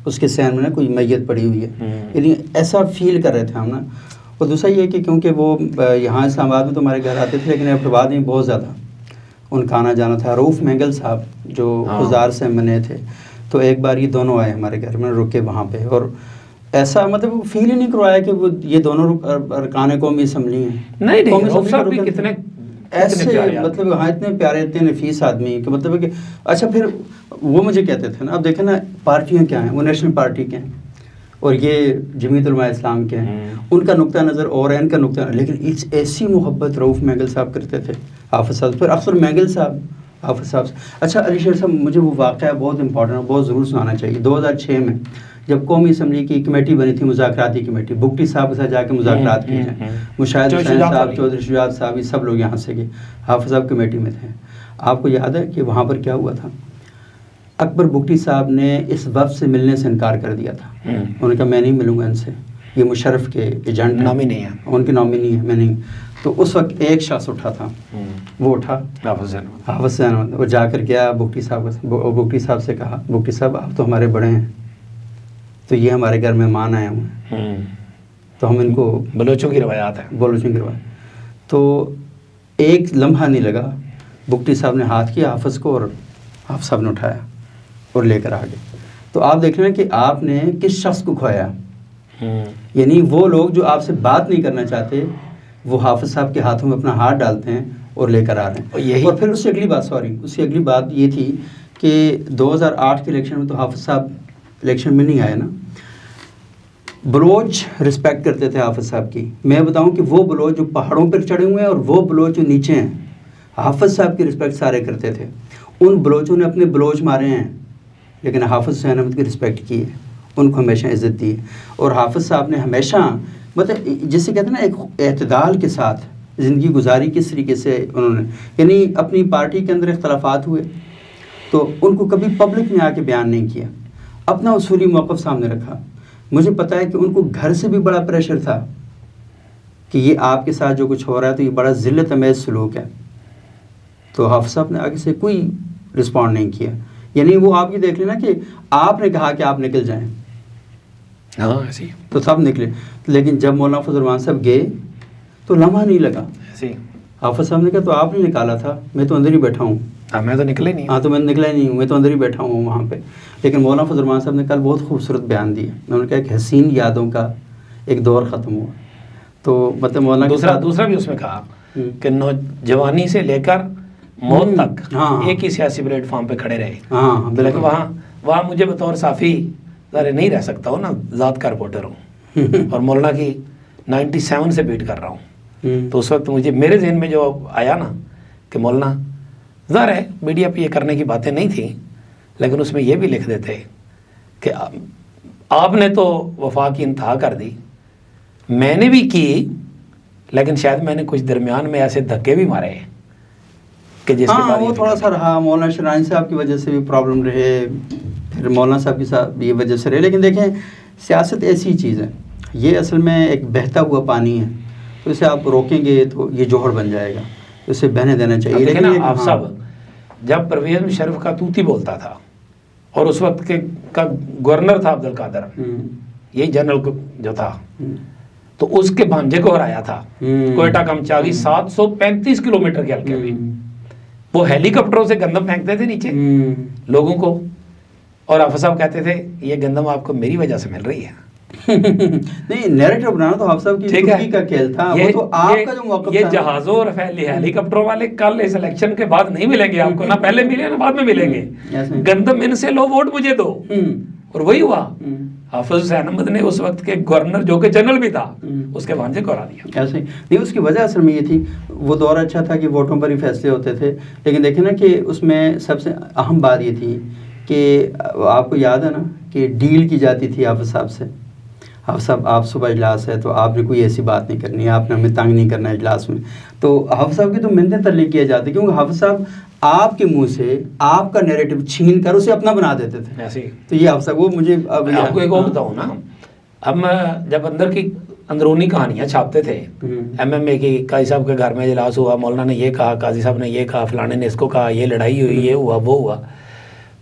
اس کے سین میں نا کوئی میت پڑی ہوئی ہے، یعنی ایسا فیل کر رہے تھے ہم نا. اور دوسرا یہ کہ کیونکہ وہ یہاں اسلام آباد میں تو ہمارے گھر آتے تھے، لیکن ایبٹ میں بہت زیادہ ان کا آنا جانا تھا. رؤف مینگل صاحب جو خزار سے بنے تھے، تو ایک بار یہ دونوں آئے ہمارے گھر میں، رکے وہاں پہ، اور ایسا مطلب وہ فیل ہی نہیں کروایا کہ وہ یہ دونوں ارکان قومی اسمبلی ہیں. نہیں رؤف صاحب بھی کتنے ایسے مطلب ہاں اتنے پیارے اتنے نفیس آدمی کہ مطلب کہ اچھا پھر وہ مجھے کہتے تھے نا، اب دیکھیں نا پارٹیاں کیا ہیں، وہ نیشنل پارٹی کے ہیں اور یہ جمعیت علماء اسلام کے ہیں. ان کا نقطہ نظر اور ان کا نقطہ، لیکن ایسی محبت رؤف مینگل صاحب کرتے تھے حافظ صاحب. پھر اکثر مینگل صاحب حافظ صاحب. اچھا علی شیر صاحب، مجھے وہ واقعہ بہت امپورٹنٹ، بہت ضرور سنانا چاہیے. 2006 میں جب قومی اسمبلی کی کمیٹی بنی تھی، مذاکراتی کمیٹی، بگٹی صاحب کے ساتھ جا کے مذاکرات کیے ہیں. مشاہد حسین صاحب، چودھری شجاعت صاحب، یہ سب لوگ یہاں سے گئے، حافظ صاحب کمیٹی میں تھے. آپ کو یاد ہے کہ وہاں پر کیا ہوا تھا؟ اکبر بگٹی صاحب نے اس وفد سے ملنے سے انکار کر دیا تھا. انہوں نے کہا میں نہیں ملوں گا ان سے، یہ مشرف کے ایجنٹ نامینی ہیں، ان کی نامینی ہے، میں نہیں. تو اس وقت ایک شخص اٹھا تھا، وہ اٹھا حافظ احمد. وہ جا کر گیا بگٹی صاحب سے کہا، بگٹی صاحب آپ تو ہمارے بڑے ہیں، تو یہ ہمارے گھر مہمان آئے ہوئے ہیں، تو ہم ان کو بلوچوں کی روایات ہیں. تو ایک لمحہ نہیں لگا، بگٹی صاحب نے ہاتھ کیا حافظ کو اور حافظ صاحب نے اٹھایا اور لے کر آ گئے. تو آپ دیکھ رہے ہیں کہ آپ نے کس شخص کو کھویا. یعنی وہ لوگ جو آپ سے بات نہیں کرنا چاہتے، وہ حافظ صاحب کے ہاتھوں میں اپنا ہاتھ ڈالتے ہیں اور لے کر آ رہے ہیں. اور پھر اس سے اگلی بات یہ تھی کہ 2008 کے الیکشن میں تو حافظ صاحب الیکشن میں نہیں آئے نا. بلوچ رسپیکٹ کرتے تھے حافظ صاحب کی. میں بتاؤں کہ وہ بلوچ جو پہاڑوں پر چڑھے ہوئے ہیں اور وہ بلوچ جو نیچے ہیں، حافظ صاحب کی رسپیکٹ سارے کرتے تھے. ان بلوچوں نے اپنے بلوچ مارے ہیں لیکن حافظ حسین احمد کی رسپیکٹ کی ہے، ان کو ہمیشہ عزت دی ہے. اور حافظ صاحب نے ہمیشہ مطلب جسے کہتے ہیں نا ایک اعتدال کے ساتھ زندگی گزاری کس طریقے سے انہوں نے، یعنی اپنی پارٹی کے اندر اختلافات ہوئے تو ان کو کبھی پبلک میں آ کے بیان نہیں کیا، اپنا اصولی موقف سامنے رکھا. مجھے پتہ ہے کہ ان کو گھر سے بھی بڑا پریشر تھا کہ یہ آپ کے ساتھ جو کچھ ہو رہا ہے تو یہ بڑا ذلت امیز سلوک ہے. تو حافظ صاحب نے آگے سے کوئی رسپونڈ نہیں کیا. یعنی وہ آپ یہ دیکھ لینا کہ آپ نے کہا کہ آپ نکل جائیں، ہاں ایسے تو سب نکلے. لیکن جب مولانا فضل الرحمان صاحب گئے تو لمحہ نہیں لگا. ایسے حافظ صاحب نے کہا تو آپ نے نکالا تھا، میں تو اندر ہی بیٹھا ہوں. میں تو نکلے نہیں. ہاں تو میں نکلا ہی نہیں ہوں، میں تو اندر ہی بیٹھا ہوں وہاں پہ. لیکن مولانا فضل الرحمان صاحب نے کل بہت خوبصورت بیان دیا. انہوں نے کہا کہ حسین یادوں کا ایک دور ختم ہوا. تو مطلب مولانا دوسرا بھی اس میں کہا کہ نوجوانی سے لے کر موت تک ایک ہی سیاسی پلیٹ فارم پہ کھڑے رہے. ہاں لیکن وہاں مجھے بطور صافی ظاہر نہیں رہ سکتا ہوں نا، ذات کا رپورٹر ہوں اور مولانا کی 97 سے بیٹ کر رہا ہوں. تو اس وقت مجھے میرے ذہن میں جو آیا نا کہ مولانا ظاہر ہے میڈیا پہ یہ کرنے کی باتیں نہیں تھیں، لیکن اس میں یہ بھی لکھ دیتے کہ آپ نے تو وفا کی انتہا کر دی، میں نے بھی کی، لیکن شاید میں نے کچھ درمیان میں ایسے دھکے بھی مارے کہ جس کے بعد وہ تھوڑا سا رہا. مولانا شرائن صاحب کی وجہ سے بھی پرابلم رہے، پھر مولانا صاحب کے ساتھ یہ وجہ سے رہے. لیکن دیکھیں سیاست ایسی چیز ہے، یہ اصل میں ایک بہتا ہوا پانی ہے، تو اسے آپ روکیں گے تو یہ جوہر بن جائے گا، اسے بہنے دینا چاہیے. لیکن آپ صاحب جب پرویز مشرف کا توتی بولتا تھا اور اس وقت کا گورنر تھا عبد القادر، یہی جنرل جو تھا، تو اس کے بھانجے کو ہرایا تھا کوئٹہ کمچاگی 735 کلومیٹر کے حلقے میں. وہ ہیلی کاپٹروں سے گندم پھینکتے تھے نیچے لوگوں کو، اور حافظ صاحب کہتے تھے یہ گندم آپ کو میری وجہ سے مل رہی ہے. نہیں نیریٹو بنانا تو حافظ صاحب کی خودی کا کھیل تھا. وہ تو آپ کا جو موقف تھا، یہ جہازوں اور ہیلی کاپٹروں والے کل اس الیکشن کے بعد نہیں ملیں گے آپ کو، نہ پہلے ملے نہ بعد میں ملیں گے. گندم ان سے لو، ووٹ مجھے دو. اور وہی ہوا. حافظ حسین احمد نے اس وقت کے گورنر جو کہ جنرل بھی تھا اس کے بھانجے کو ہرا دیا. ایسے نہیں، اس کی وجہ اصل میں یہ تھی، وہ دور اچھا تھا کہ ووٹوں پر ہی فیصلے ہوتے تھے. لیکن دیکھیں نا کہ اس میں سب سے اہم بات یہ تھی کہ آپ کو یاد ہے نا کہ ڈیل کی جاتی تھی حافظ صاحب سے. حافظ صاحب آپ صبح اجلاس ہے تو آپ نے کوئی ایسی بات نہیں کرنی ہے، آپ نے ہمیں تنگ نہیں کرنا ہے اجلاس میں. تو حافظ صاحب کی تو منتیں ترلے کیے جاتے کیونکہ حافظ صاحب آپ کے منہ سے آپ کا نیریٹو چھین کر اسے اپنا بنا دیتے تھے. تو یہ حافظ صاحب وہ مجھے آپ کو ایک اور بتاؤں نا، ہم جب اندر کی اندرونی کہانیاں چھاپتے تھے، ایم ایم اے کی قاضی صاحب کے گھر میں اجلاس ہوا، مولانا نے یہ کہا، قاضی صاحب نے یہ کہا، فلانے نے اس کو کہا، یہ لڑائی ہوئی، یہ ہوا وہ ہوا.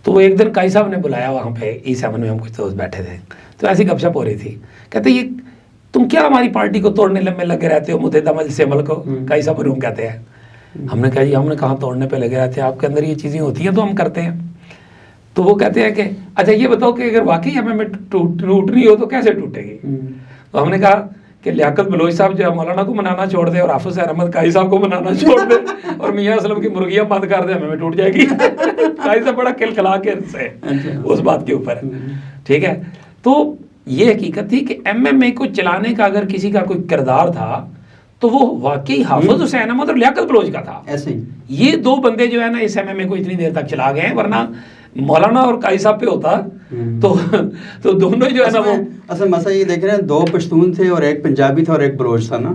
تو ایک دن قاضی صاحب نے بلایا وہاں پہ E7 میں، ہم کچھ دوست بیٹھے تھے، تو ایسی گپ شپ ہو رہی تھی. کہتے یہ تم کیا ہماری پارٹی کو توڑنے میں لگے رہتے ہو، متحدہ مجلس عمل کو. قاضی صاحب روم کہتے ہیں. ہم نے کہا جی ہم نے کہاں توڑنے پہ لگے رہتے ہیں، آپ کے اندر یہ چیزیں ہوتی ہیں تو ہم کرتے ہیں. تو وہ کہتے ہیں کہ اچھا یہ بتاؤ کہ اگر واقعی ہمیں ٹوٹ رہی ہو تو کیسے ٹوٹے گی. تو ہم نے کہا کہ لیاقت بلوچ صاحب جو ہے مولانا کو منانا چھوڑ دے اور حافظ احمد قاضی صاحب کو منانا چھوڑ دے اور میاں اسلم کی مرغیاں بند کر دے، ہمیں ٹوٹ جائے گی. قاضی صاحب بڑا کلکلا کے سے اس بات کے اوپر. ٹھیک ہے، تو یہ حقیقت تھی کہ ایم ایم اے کو چلانے کا اگر کسی کا کوئی کردار تھا تو وہ واقعی حافظ حسین احمد اور لیاقت بلوچ کا تھا. یہ دو بندے جو ہے نا اس ایم ایم اے کو اتنی دیر تک چلا گئے ہیں، ورنہ مولانا اور قاضی صاحب پہ ہوتا تو دونوں جو ہے نا وہ اصل مسئلہ یہ دیکھ رہے ہیں، دو پشتون تھے اور ایک پنجابی تھا اور ایک بلوچ تھا نا.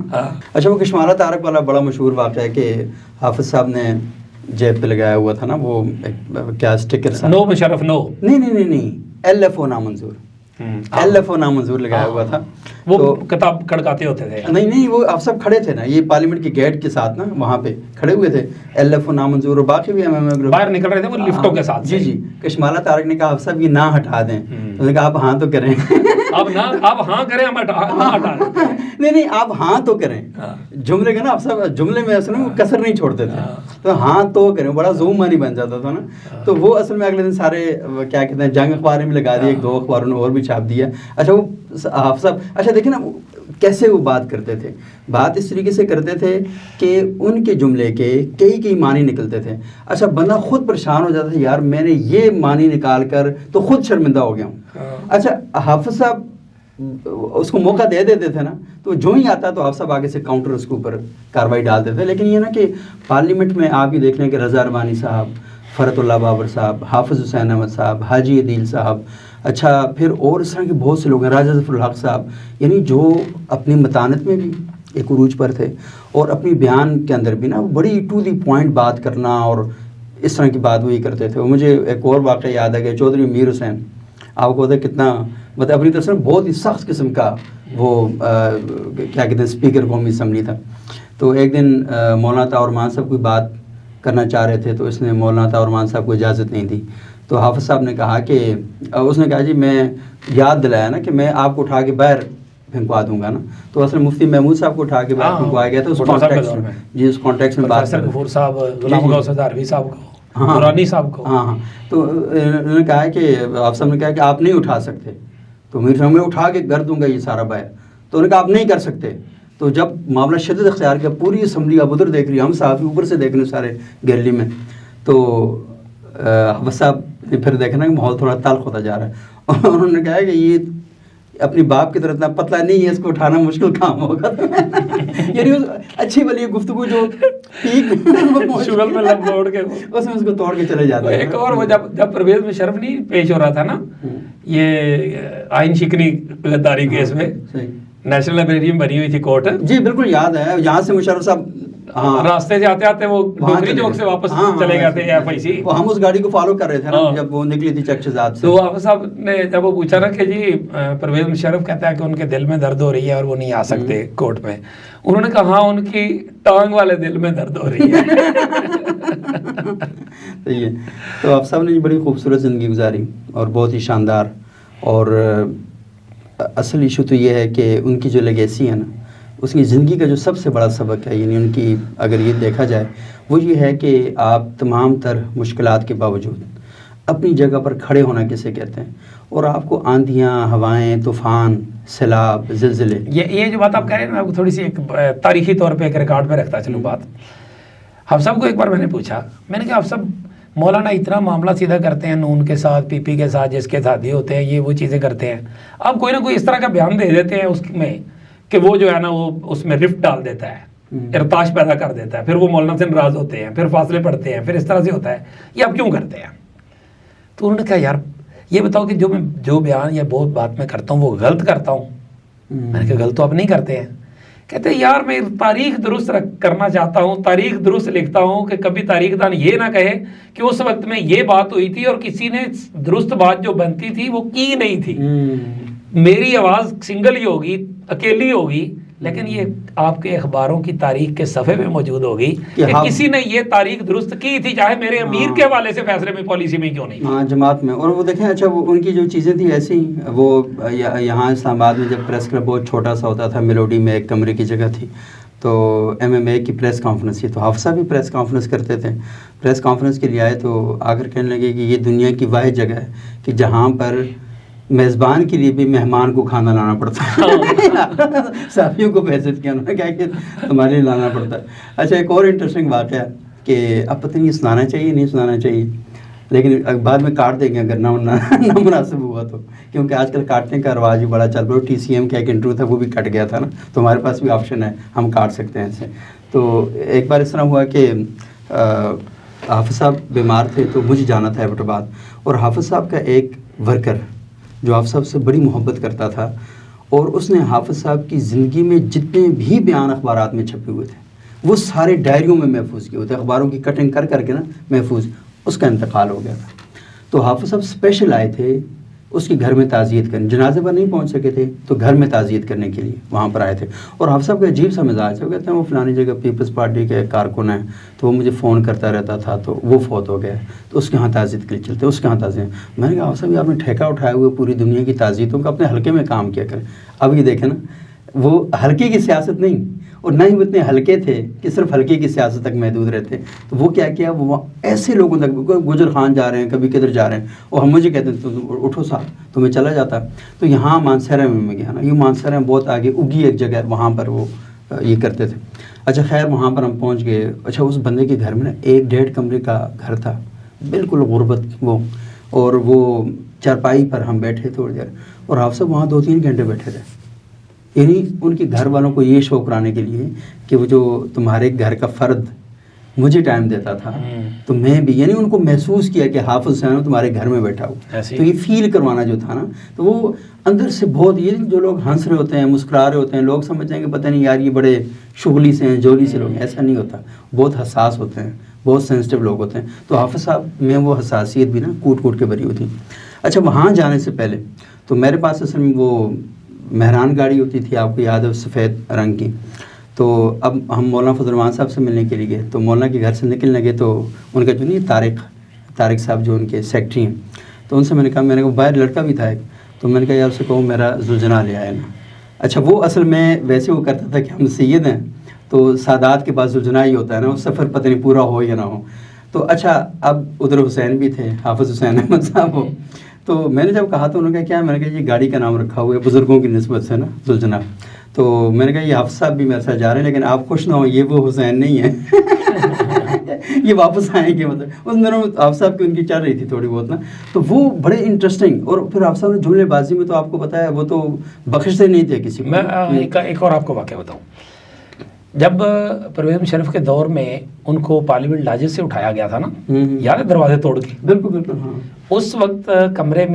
اچھا وہ کشمالہ طارق والا بڑا مشہور واقعہ ہے کہ حافظ صاحب نے جیب پہ لگایا ہوا تھا نا وہ کیا اسٹکر سا، نو مشرف نو، نہیں LFO نامنظور، LFO نامنظور لگایا ہوا تھا. وہ کتاب کھڑکاتے ہوتے تھے. نہیں وہ آپ سب کھڑے تھے نا، یہ پارلیمنٹ کے گیٹ کے ساتھ نا وہاں پہ کھڑے ہوئے تھے LFO نامنظور اور باقی بھی باہر نکل رہے تھے وہ لفٹوں کے ساتھ. جی کشمالہ طارق نے کہا آپ سب یہ نہ ہٹا دیں. انہوں نے کہا آپ ہاں تو کریں. آپ ہاں کریں، ہم ہٹا نہیں آپ ہاں تو کریں. جملے کا نا آپ سب جملے میں اصل میں وہ کسر نہیں چھوڑتے تھے، تو ہاں تو کریں بڑا زوم مانی بن جاتا تھا نا. تو وہ اصل میں اگلے دن سارے کیا کہتے ہیں جنگ اخبار میں لگا دیا، ایک دو اخباروں نے اور بھی چھاپ دیا. اچھا وہ حافظ صاحب اچھا دیکھیں نا کیسے وہ بات کرتے تھے، بات اس طریقے سے کرتے تھے کہ ان کے جملے کے کئی معنی نکلتے تھے. اچھا بندہ خود پریشان ہو جاتا تھا، یار میں نے یہ معنی نکال کر تو خود شرمندہ ہو گیا ہوں. اچھا حافظ صاحب اس کو موقع دے دیتے تھے نا، تو جو ہی آتا تو حافظ صاحب آگے سے کاؤنٹر اس کے اوپر کارروائی ڈالتے تھے. لیکن یہ نا کہ پارلیمنٹ میں آپ یہ دیکھ لیں کہ رضا اربانی صاحب، فرت اللہ بابر صاحب، حافظ حسین احمد صاحب، حاجی عدیل صاحب، اچھا پھر اور اس طرح کے بہت سے لوگ ہیں، راجہ ظفر الحق صاحب، یعنی جو اپنی متانت میں بھی ایک عروج پر تھے، اور اپنی بیان کے اندر بھی نا بڑی ٹو دی پوائنٹ بات کرنا اور اس طرح کی بات وہی کرتے تھے. مجھے ایک اور واقعہ یاد ہے کہ چودھری میر حسین، آپ کو پتہ ہے کتنا مطلب اپنی طرف سے بہت ہی سخت قسم کا وہ کیا کہتے ہیں اسپیکر قومی اسمبلی تھا. تو ایک دن مولانا طاہر رحمان صاحب کوئی بات کرنا چاہ رہے تھے، تو اس نے مولانا طاہر رحمان صاحب کو اجازت نہیں دی. تو حافظ صاحب نے کہا کہ اس نے کہا جی میں یاد دلایا نا کہ میں آپ کو اٹھا کے باہر پھینکوا دوں گا نا. تو اصل مفتی محمود صاحب کو اٹھا کے باہر پھینکوایا گیا تھا اس کانٹیکس میں. جی اس کانٹیکس میں بات کر غفور صاحب، غلام غوث ہزاروی صاحب کو، نورانی صاحب کو. ہاں تو انہوں نے کہا کہ آپ صاحب نے کہا کہ آپ نہیں اٹھا سکتے. تو میر صاحب میں اٹھا کے کر دوں گا یہ سارا باہر. تو انہوں نے کہا آپ نہیں کر سکتے. تو جب معاملہ شدت اختیار کیا، پوری اسمبلی اب ادھر دیکھ رہی ہے، ہم صحافی اوپر سے دیکھ رہے ہیں سارے گیلری میں. تو حافظ صاحب نے پھر دیکھا نا کہ ماحول تھوڑا تلخ ہوتا جا رہا ہے، اور انہوں نے کہا کہ یہ اپنی باپ کی طرح اتنا پتلا نہیں ہے، اس کو اٹھانا مشکل کام ہوگا. یعنی اچھی والی گفتگو جو پیک شغل میں لمبوڑ کے اس میں اس کو توڑ کے چلے جاتے ہیں. ایک اور وہ جب پرویز مشرف نہیں پیش ہو رہا تھا نا یہ آئین شکنی غداری کیس میں، نیشنل لائبریری میں بنی ہوئی تھی کورٹ. جی بالکل یاد ہے. یہاں سے مشرف صاحب راستے سے آتے آتے وہ ڈوگری چوک سے واپس چلے گئے تھے ایف آئی سی. ہم اس گاڑی کو فالو کر رہے تھے نا جب وہ نکلی تھی چک شہزاد سے. تو حافظ صاحب نے جب وہ پوچھا نا کہ جی پرویز مشرف کہتا ہے کہ ان کے دل میں درد ہو رہی ہے اور وہ نہیں آ سکتے کورٹ میں، انہوں نے کہا ہاں ان کی ٹانگ والے دل میں درد ہو رہی ہے. صحیح ہے. تو آپ صاحب نے بڑی خوبصورت زندگی گزاری اور بہت ہی شاندار. اور اصل ایشو تو یہ ہے کہ ان کی جو لیگیسی ہے نا، اس کی زندگی کا جو سب سے بڑا سبق ہے، یعنی ان کی اگر یہ دیکھا جائے وہ یہ ہے کہ آپ تمام تر مشکلات کے باوجود اپنی جگہ پر کھڑے ہونا کسے کہتے ہیں، اور آپ کو آندھیاں، ہوائیں، طوفان، سیلاب، زلزلے، یہ جو بات آپ کہہ رہے ہیں میں آپ کو تھوڑی سی ایک تاریخی طور پہ ایک ریکارڈ پہ رکھتا چلوں بات. حافظ صاحب کو ایک بار میں نے پوچھا، میں نے کہا حافظ صاحب مولانا اتنا معاملہ سیدھا کرتے ہیں، نون کے ساتھ، پی پی کے ساتھ، جس کے ساتھ یہ ہوتے ہیں، یہ وہ چیزیں کرتے ہیں، آپ کوئی نہ کوئی اس طرح کا بیان دے دیتے ہیں اس میں کہ وہ جو ہے نا وہ اس میں رفٹ ڈال دیتا ہے، ارتاش پیدا کر دیتا ہے، پھر وہ مولانا سے ناراض ہوتے ہیں، پھر فاصلے پڑتے ہیں، پھر اس طرح سے ہوتا ہے، یہ آپ کیوں کرتے ہیں؟ تو انہوں نے کہا یار یہ بتاؤ کہ جو بیان یا بہت بات میں کرتا ہوں وہ غلط کرتا ہوں. میں نے کہا غلط تو آپ نہیں کرتے ہیں. کہتے ہیں یار میں تاریخ درست کرنا چاہتا ہوں، تاریخ درست لکھتا ہوں کہ کبھی تاریخ دان یہ نہ کہے کہ اس وقت میں یہ بات ہوئی تھی اور کسی نے درست بات جو بنتی تھی وہ کی نہیں تھی. میری آواز سنگل ہی ہوگی، اکیلی ہوگی، لیکن یہ آپ کے اخباروں کی تاریخ کے صفحے میں موجود ہوگی کہ کسی نے یہ تاریخ درست کی تھی، چاہے میرے امیر کے حوالے سے فیصلے میں، پالیسی میں کیوں نہیں. ہاں جماعت میں. اور وہ دیکھیں اچھا وہ ان کی جو چیزیں تھیں ایسی، وہ یہاں اسلام آباد میں جب پریس کلب بہت چھوٹا سا ہوتا تھا، میلوڈی میں ایک کمرے کی جگہ تھی، تو MMA کی پریس کانفرنس تھی، تو حافظ صاحب بھی پریس کانفرنس کرتے تھے. پریس کانفرنس کے لیے آئے تو آ کر کہنے لگے کہ یہ دنیا کی واحد جگہ ہے کہ جہاں پر میزبان کے لیے بھی مہمان کو کھانا لانا پڑتا ہے. صحافیوں کو بحثت کیا، انہوں نے کہا کہ تمہارے لیے لانا پڑتا ہے. اچھا ایک اور انٹرسٹنگ واقعہ کہ اب پتہ نہیں یہ سنانا چاہیے نہیں سنانا چاہیے، لیکن بعد میں کاٹ دیں گے اگر نہ مناسب ہوا تو، کیونکہ آج کل کاٹنے کا رواج بھی بڑا چل رہا ہے. TCM کا ایک انٹرویو تھا وہ بھی کٹ گیا تھا نا، تو ہمارے پاس بھی آپشن ہے ہم کاٹ سکتے ہیں اسے. تو ایک بار اس طرح ہوا کہ حافظ صاحب بیمار تھے تو مجھے جانا تھا ایبٹ آباد، اور حافظ صاحب کا ایک ورکر جو حافظ صاحب سے بڑی محبت کرتا تھا، اور اس نے حافظ صاحب کی زندگی میں جتنے بھی بیان اخبارات میں چھپے ہوئے تھے وہ سارے ڈائریوں میں محفوظ کیے ہوئے تھے، اخباروں کی کٹنگ کر کر کے نا محفوظ. اس کا انتقال ہو گیا تھا، تو حافظ صاحب اسپیشل آئے تھے اس کے گھر میں تعزیت کرنے. جنازے پر نہیں پہنچ سکے تھے تو گھر میں تعزیت کرنے کے لیے وہاں پر آئے تھے. اور حافظ صاحب کا عجیب سا مزاج ہے، وہ کہتے ہیں وہ فلانی جگہ پیپلز پارٹی کے کارکن ہیں، تو وہ مجھے فون کرتا رہتا تھا، تو وہ فوت ہو گیا تو اس کے ہاں تعزیت کے لیے چلتے، اس کے ہاں تعزیت. میں نے کہا حافظ صاحب آپ نے ٹھیکہ اٹھائے ہوئے پوری دنیا کی تعزیتوں کا، اپنے حلقے میں کام کیا کریں. اب یہ دیکھیں نا وہ حلقے کی سیاست نہیں، اور نہ ہی وہ اتنے ہلکے تھے کہ صرف ہلکے کی سیاست تک محدود رہتے. تو وہ کیا وہ ایسے لوگوں تک، گجر خان جا رہے ہیں، کبھی کدھر جا رہے ہیں، اور ہم مجھے کہتے ہیں تو اٹھو صاحب تو میں چلا جاتا. تو یہاں مانسہرہ میں گیا نا، یہ مانسہرہ بہت آگے اگی ایک جگہ، وہاں پر وہ یہ کرتے تھے. اچھا خیر وہاں پر ہم پہنچ گئے. اچھا اس بندے کے گھر میں نا 1.5 کمرے کا گھر تھا، بالکل غربت وہ، اور وہ چارپائی پر ہم بیٹھے تھوڑی دیر، اور آپ سب وہاں 2-3 گھنٹے بیٹھے رہے. یعنی ان کے گھر والوں کو یہ شوق کرانے کے لیے کہ وہ جو تمہارے گھر کا فرد مجھے ٹائم دیتا تھا تو میں بھی یعنی ان کو محسوس کیا کہ حافظ حسین تمہارے گھر میں بیٹھا ہوں. تو یہ فیل کروانا جو تھا نا تو وہ اندر سے بہت, یہ جو لوگ ہنس رہے ہوتے ہیں مسکرا رہے ہوتے ہیں لوگ سمجھتے ہیں کہ پتہ نہیں یار یہ بڑے شغلی سے ہیں جولی سے لوگ, ایسا نہیں ہوتا, بہت حساس ہوتے ہیں, بہت سینسٹیو لوگ ہوتے ہیں. تو حافظ صاحب میں وہ حساسیت بھی نا کوٹ کوٹ کے بھری ہوئی تھی. اچھا وہاں جانے سے پہلے تو میرے پاس اصل میں وہ مہران گاڑی ہوتی تھی, آپ کو یاد ہے, سفید رنگ کی. تو اب ہم مولانا فضل الرحمان صاحب سے ملنے کے لیے گئے تو مولانا کے گھر سے نکلنے لگے تو ان کا جو نہیں طارق صاحب جو ان کے سیکٹری ہیں, تو ان سے میں نے کہا باہر لڑکا بھی تھا ایک, تو میں نے کہا یار اسے کہو میرا زلجنا لے آیا نا. اچھا وہ اصل میں ویسے وہ کرتا تھا کہ ہم سید ہیں تو سادات کے پاس زلجنا ہی ہوتا ہے نا, وہ سفر پتہ نہیں پورا ہو یا نہ ہو. تو اچھا اب ادھر حسین بھی تھے, حافظ حسین احمد صاحب ہو. تو میں نے جب کہا تو انہوں نے کہا کیا, میں نے کہا یہ گاڑی کا نام رکھا ہوا ہے بزرگوں کی نسبت سے نا زلجنا. تو میں نے کہا یہ حافظ صاحب بھی میرے ساتھ جا رہے ہیں لیکن آپ خوش نہ ہو, یہ وہ حسین نہیں ہے یہ واپس آئیں گے. مطلب اس دنوں حافظ صاحب کی ان کی چل رہی تھی تھوڑی بہت نا, تو وہ بڑے انٹرسٹنگ. اور پھر حافظ صاحب نے جملے بازی میں تو آپ کو پتا ہے وہ تو بخشتے نہیں تھے کسی کو. میں ایک اور آپ کو واقعہ بتاؤں. جب پرویز مشرف کے دور میں ان کو پارلیمنٹ لاجز سے اٹھایا گیا تھا نا, یاد ہے دروازے توڑ کے. بالکل بالکل ہاں. اس وقت کمرے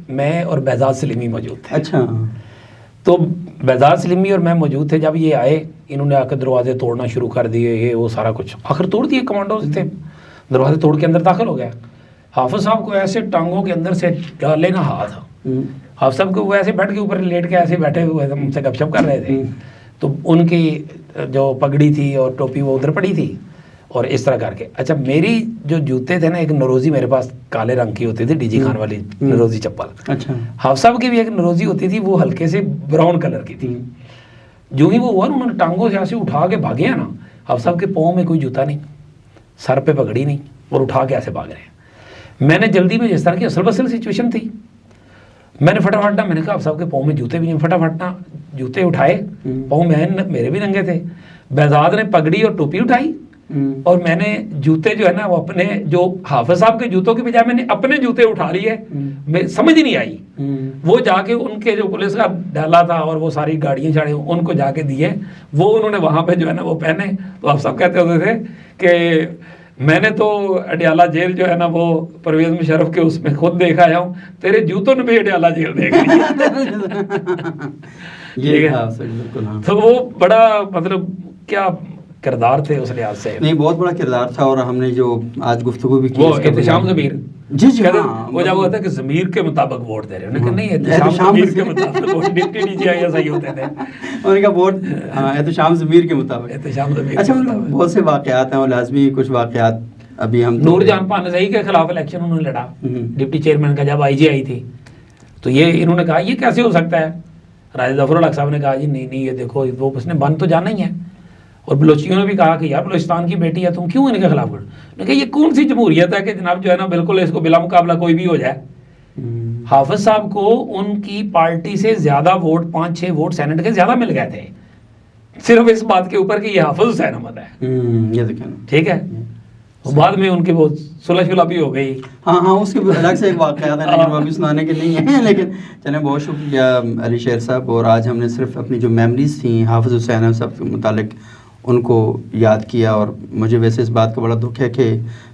میں اور بہزاد سلیمی موجود تھے. اچھا. تو بہزاد سلیمی اور میں موجود تھے. جب یہ آئے انہوں نے آ کے دروازے توڑنا شروع کر دیے, یہ وہ سارا کچھ آخر توڑ دیے. کمانڈوز تھے, دروازے توڑ کے اندر داخل ہو گیا. حافظ صاحب کو ایسے ٹانگوں کے اندر سے ڈالے نہ ہاتھ. حافظ صاحب کو وہ ایسے بیٹھ کے اوپر لیٹ کے ایسے بیٹھے ہوئے ہم سے گپ شپ کر رہے تھے. تو ان کی جو پگڑی تھی اور ٹوپی وہ ادھر پڑی تھی اور اس طرح کر کے. اچھا میری جو جوتے تھے نا, ایک نروزی میرے پاس کالے رنگ کی ہوتی تھی, ڈی جی خان والی نروزی چپل. اچھا. حافظ صاحب کی بھی ایک نروزی ہوتی تھی, وہ ہلکے سے براؤن کلر کی تھی. جو ہی وہ ہوا انہوں نے ٹانگوں سے ایسے اٹھا کے بھاگے ہیں نا, حافظ صاحب کے پاؤں میں کوئی جوتا نہیں, سر پہ پگڑی نہیں, اور اٹھا کے ایسے بھاگ رہے ہیں. میں نے جلدی میں جس طرح کی اصل بسل سچویشن تھی, میں نے فٹافٹ نا, میں نے کہا حافظ صاحب کے پاؤں میں جوتے بھی نہیں, فٹافٹ نا جوتے اٹھائے, پاؤں میرے بھی ننگے تھے. بہزاد نے پگڑی اور ٹوپی اٹھائی اور میں نے جوتے جو ہے نا وہ اپنے, جو حافظ صاحب کے جوتوں کے بجائے میں نے اپنے جوتے اٹھا لیے. میں سمجھ نہیں آئی, وہ جا کے ان کے جو پولیس کا ڈالا تھا اور وہ ساری گاڑیاں چاڑی ان کو جا کے دیے, وہ انہوں نے وہاں پہ جو ہے نا وہ پہنے. تو حافظ صاحب کہتے ہوتے تھے کہ میں نے تو اڈیالہ جیل جو ہے نا وہ پرویز مشرف کے اس میں خود دیکھا آیا ہوں, تیرے جوتوں نے بھی اڈیالہ جیل دیکھ لیا. تو وہ بڑا مطلب کیا کردار تھے اس لحاظ سے. نہیں بہت بڑا کردار تھا. اور ہم نے جو آج گفتگو بھی کی وہ احتشام ضمیر, جی ہاں, وہ جب ہوا تھا کہ ضمیر کے مطابق ووٹ دے رہے ہیں, انہوں نے کہا نہیں احتشام ضمیر کے مطابق vote, deputy D G I S I ہوتے تھے, انہوں نے کہا ووٹ احتشام ضمیر کے مطابق. احتشام ضمیر. اچھا بہت سے واقعات ہیں اور لازمی کچھ واقعات ابھی ہم. نور جہاں پانسئی کے خلاف الیکشن انہوں نے لڑا ڈپٹی چیئرمین کا, جب آئی جی آئی تھی. تو یہ انہوں نے کہا یہ کیسے ہو سکتا ہے. راجہ ظفر الحق صاحب نے کہا جی نہیں یہ دیکھو وہ اس نے بند تو جانا ہی ہے. اور بلوچیوں نے بھی کہا کہ یار بلوچستان کی بیٹی ہے تم کیوں ان کے خلاف کر. نے کہا یہ کون سی جمہوریت ہے کہ جناب جو ہے نا بالکل اس کو بلا مقابلہ کوئی بھی ہو جائے. حافظ صاحب کو ان کی پارٹی سے زیادہ ووٹ 5-6 ووٹ سینٹ کے زیادہ مل گئے تھے, صرف اس بات کے اوپر کہ یہ حافظ حسین احمد ہے. ٹھیک ہے. بعد میں ان کی وہ صلح بھی ہو گئی. ہاں اس کے الگ سے ایک واقعات ہیں لیکن وہ ابھی سنانے کے نہیں ہیں. لیکن چلیں بہت شکریہ علی شیر صاحب. اور آج ہم نے صرف اپنی جو میموریز تھیں حافظ حسین صاحب کے متعلق ان کو یاد کیا. اور مجھے ویسے اس بات کا بڑا دکھ ہے کہ